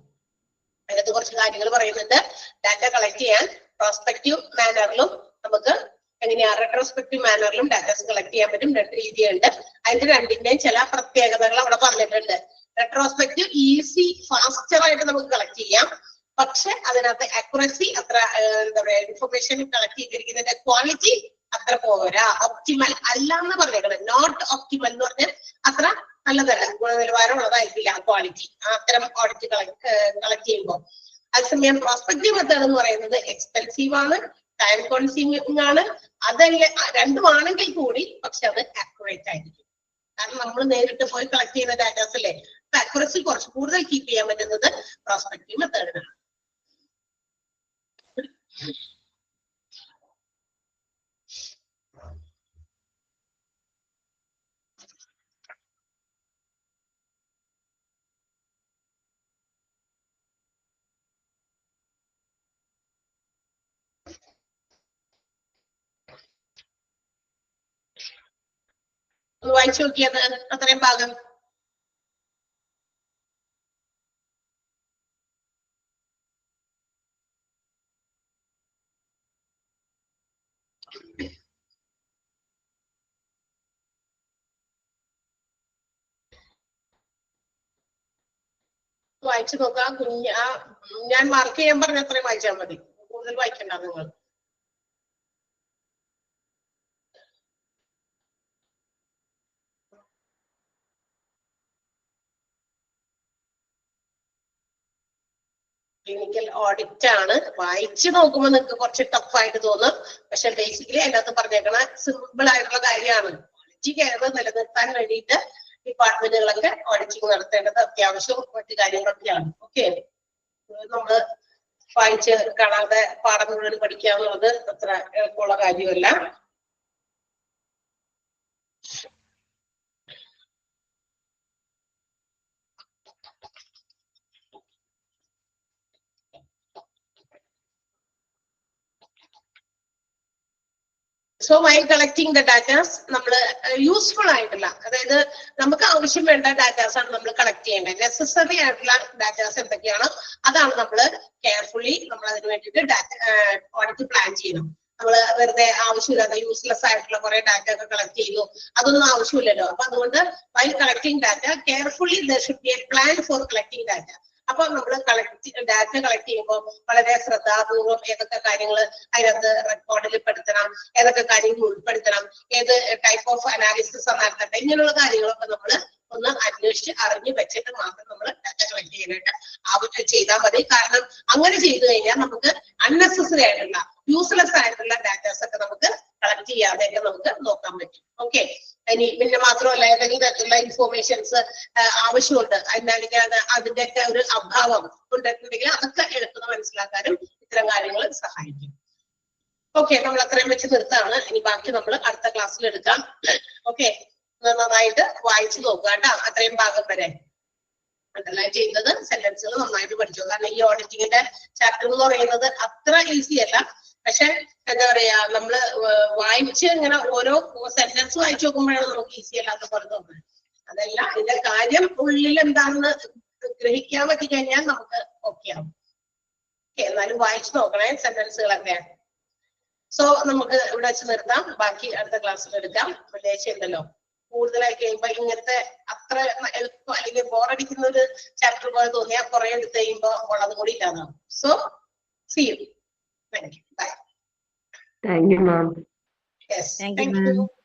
അതിനകത്ത് കുറച്ച് കാര്യങ്ങൾ പറയുന്നുണ്ട്. ഡാറ്റ കളക്ട് ചെയ്യാൻ പ്രോസ്പെക്റ്റീവ് മാനറിലും നമുക്ക് എങ്ങനെയാ റെട്രോസ്പെക്റ്റീവ് മാനറിലും ഡാറ്റാസ് കളക്ട് ചെയ്യാൻ പറ്റും. 2 രീതിയുണ്ട്. അതിന്റെ രണ്ടിന്റെയും ചില പ്രത്യേകതകൾ അവിടെ പറഞ്ഞിട്ടുണ്ട്. റെട്രോസ്പെക്റ്റീവ് ഈസി ഫാസ്റ്റർ ആയിട്ട് നമുക്ക് കളക്ട് ചെയ്യാം. പക്ഷെ അതിനകത്ത് അക്യുറസി അത്ര എന്താ പറയാ ഇൻഫർമേഷൻ കളക്ട് ചെയ്തിരിക്കുന്നതിന്റെ ക്വാളിറ്റി അത്ര പോരാ. ഒപ്റ്റിമൽ അല്ല എന്ന് പറഞ്ഞേക്കണം. നോട്ട് ഒപ്റ്റിമൽ എന്ന് പറഞ്ഞാൽ അത്ര നല്ലതല്ല, ഗുണനിലവാരമുള്ളതായിരിക്കില്ല ക്വാളിറ്റി അത്തരം ഓഡിറ്റ് കളക്ട് ചെയ്യുമ്പോൾ. അതേസമയം പ്രോസ്പെക്റ്റീവ് മെത്തേഡ് എന്ന് പറയുന്നത് എക്സ്പെൻസീവ് ആണ്, ടൈം കൺസ്യൂമിംഗ് ആണ്. അതല്ല രണ്ടുമാണെങ്കിൽ കൂടി പക്ഷെ അത് അക്യുറേറ്റ് ആയിരിക്കും. കാരണം നമ്മൾ നേരിട്ട് പോയി കളക്ട് ചെയ്യുന്ന ഡാറ്റാസ് അല്ലേ. അക്യുറസി കുറച്ച് കൂടുതൽ കീപ്പ് ചെയ്യാൻ പറ്റുന്നത് പ്രോസ്പെക്റ്റീവ് മെത്തേഡിനാണ്. വായിച്ചു നോക്കിയത് അത്രയും ഭാഗം. വായിച്ചു നോക്കാം. ഞാൻ മാർക്ക് ചെയ്യാൻ പറഞ്ഞ അത്രയും വായിച്ചാൽ മതി, കൂടുതൽ വായിക്കണ്ട നിങ്ങൾ. ക്ലിനിക്കൽ ഓഡിറ്റ് ആണ്. വായിച്ചു നോക്കുമ്പോൾ നിങ്ങൾക്ക് കുറച്ച് ടഫ് ആയിട്ട് തോന്നും. പക്ഷെ ബേസിക്കലി അതിനകത്ത് പറഞ്ഞേക്കണ സിമ്പിൾ ആയിട്ടുള്ള കാര്യമാണ്. ക്വാളിറ്റി കെയർ നിലനിർത്താൻ വേണ്ടിയിട്ട് ഡിപ്പാർട്ട്മെന്റുകളൊക്കെ ഓഡിറ്റിംഗ് നടത്തേണ്ടത് അത്യാവശ്യവും മറ്റു കാര്യങ്ങളൊക്കെയാണ്. ഓക്കെ, നമ്മള് വായിച്ച് കാണാതെ പാഠം മുഴുവൻ പഠിക്കാവുന്നത് അത്ര എളുപ്പമുള്ള കാര്യമല്ല. So while collecting the datas നമ്മൾ യൂസ്ഫുൾ ആയിട്ടുള്ള, അതായത് നമുക്ക് ആവശ്യം വേണ്ട ഡാറ്റാസ് ആണ് നമ്മൾ കളക്ട് ചെയ്യേണ്ടത്. നെസസറി ആയിട്ടുള്ള ഡാറ്റാസ് എന്തൊക്കെയാണോ അതാണ് നമ്മൾ കെയർഫുള്ളി നമ്മൾ അതിന് വേണ്ടിയിട്ട് ഓഡിറ്റ് പ്ലാൻ ചെയ്യണം. നമ്മൾ വെറുതെ ആവശ്യമില്ലാത്ത യൂസ്ലെസ് ആയിട്ടുള്ള കുറെ ഡാറ്റ ഒക്കെ കളക്ട് ചെയ്യുന്നു, അതൊന്നും ആവശ്യമില്ലല്ലോ. അപ്പൊ അതുകൊണ്ട് while collecting data carefully there should be A plan for collecting data. അപ്പൊ നമ്മൾ ഡാറ്റ കളക്ട് ചെയ്യുമ്പോൾ വളരെ ശ്രദ്ധാപൂർവം ഏതൊക്കെ കാര്യങ്ങൾ അതിനകത്ത് റെക്കോർഡിൽ പെടുത്തണം, ഏതൊക്കെ കാര്യങ്ങൾ ഉൾപ്പെടുത്തണം, ഏത് ടൈപ്പ് ഓഫ് അനാലിസിസ് നടത്തട്ടെ, ഇങ്ങനെയുള്ള കാര്യങ്ങളൊക്കെ നമ്മൾ ഒന്ന് അന്വേഷിച്ച് അറിഞ്ഞു വെച്ചിട്ട് മാത്രം നമ്മൾ ഡാറ്റ കളക്ട് ചെയ്യാനായിട്ട് ചെയ്താൽ മതി. കാരണം അങ്ങനെ ചെയ്തു കഴിഞ്ഞാൽ നമുക്ക് അൺനെസസറി ആയിട്ടുള്ള യൂസ്ലെസ് ആയിട്ടുള്ള ഡാറ്റാസ് ഒക്കെ നമുക്ക് കളക്ട് ചെയ്യാതെയൊക്കെ നമുക്ക് നോക്കാൻ പറ്റും. ഓക്കെ, ഇനി പിന്നെ മാത്രമല്ല ഏതെങ്കിലും തരത്തിലുള്ള ഇൻഫോർമേഷൻസ് ആവശ്യമുണ്ട്, അല്ലെങ്കിൽ അതിന്റെയൊക്കെ ഒരു അഭാവം ഉണ്ടെന്നുണ്ടെങ്കിൽ അതൊക്കെ എടുക്കുന്നത് മനസ്സിലാക്കാനും ഇത്തരം കാര്യങ്ങൾ സഹായിക്കും. ഓക്കെ, നമ്മൾ അത്രയും വെച്ച് നിർത്താണ്. ഇനി ബാക്കി നമ്മൾ അടുത്ത ക്ലാസ്സിൽ എടുക്കാം. ഓക്കെ, നന്നായിട്ട് വായിച്ചു നോക്കുക കേട്ടോ, അത്രയും ഭാഗം വരെ. അണ്ടർലൈൻ ചെയ്യുന്നത് സെന്റൻസുകൾ നന്നായിട്ട് പഠിച്ചു. കാരണം ഈ ഓഡിറ്റിങ്ങിന്റെ ചാപ്റ്റർ എന്ന് പറയുന്നത് അത്ര ഈസി അല്ല. പക്ഷെ എന്താ പറയാ, നമ്മള് വായിച്ച് ഇങ്ങനെ ഓരോ സെന്റൻസ് വായിച്ചു നോക്കുമ്പോഴാണ് നമുക്ക് ഈസി അല്ലാത്ത പോലെ തോന്നുന്നത്. അതല്ല, ഇതിന്റെ കാര്യം ഉള്ളിൽ എന്താണെന്ന് ഗ്രഹിക്കാൻ പറ്റി കഴിഞ്ഞാൽ നമുക്ക് ഓക്കെ ആവും. എന്നാലും വായിച്ചു നോക്കണേ സെന്റൻസുകളൊക്കെ. സോ നമുക്ക് ഇവിടെ വെച്ച് നിർത്താം, ബാക്കി അടുത്ത ക്ലാസ്സിൽ എടുക്കാം. വെള്ളിയാഴ്ച ഉണ്ടല്ലോ. കൂടുതലായി കഴിയുമ്പോ ഇങ്ങനത്തെ അത്ര എളുപ്പം അല്ലെങ്കിൽ ബോറടിക്കുന്ന ഒരു ചാപ്റ്റർ പോലെ തോന്നിയാൽ കുറെ എടുത്ത് കഴിയുമ്പോ ഉള്ളത് കൂടി ഇല്ലാതാവും. So see you. Thank you. Bye. Thank you, ma'am. Yes. Thank you, Thank ma'am. you.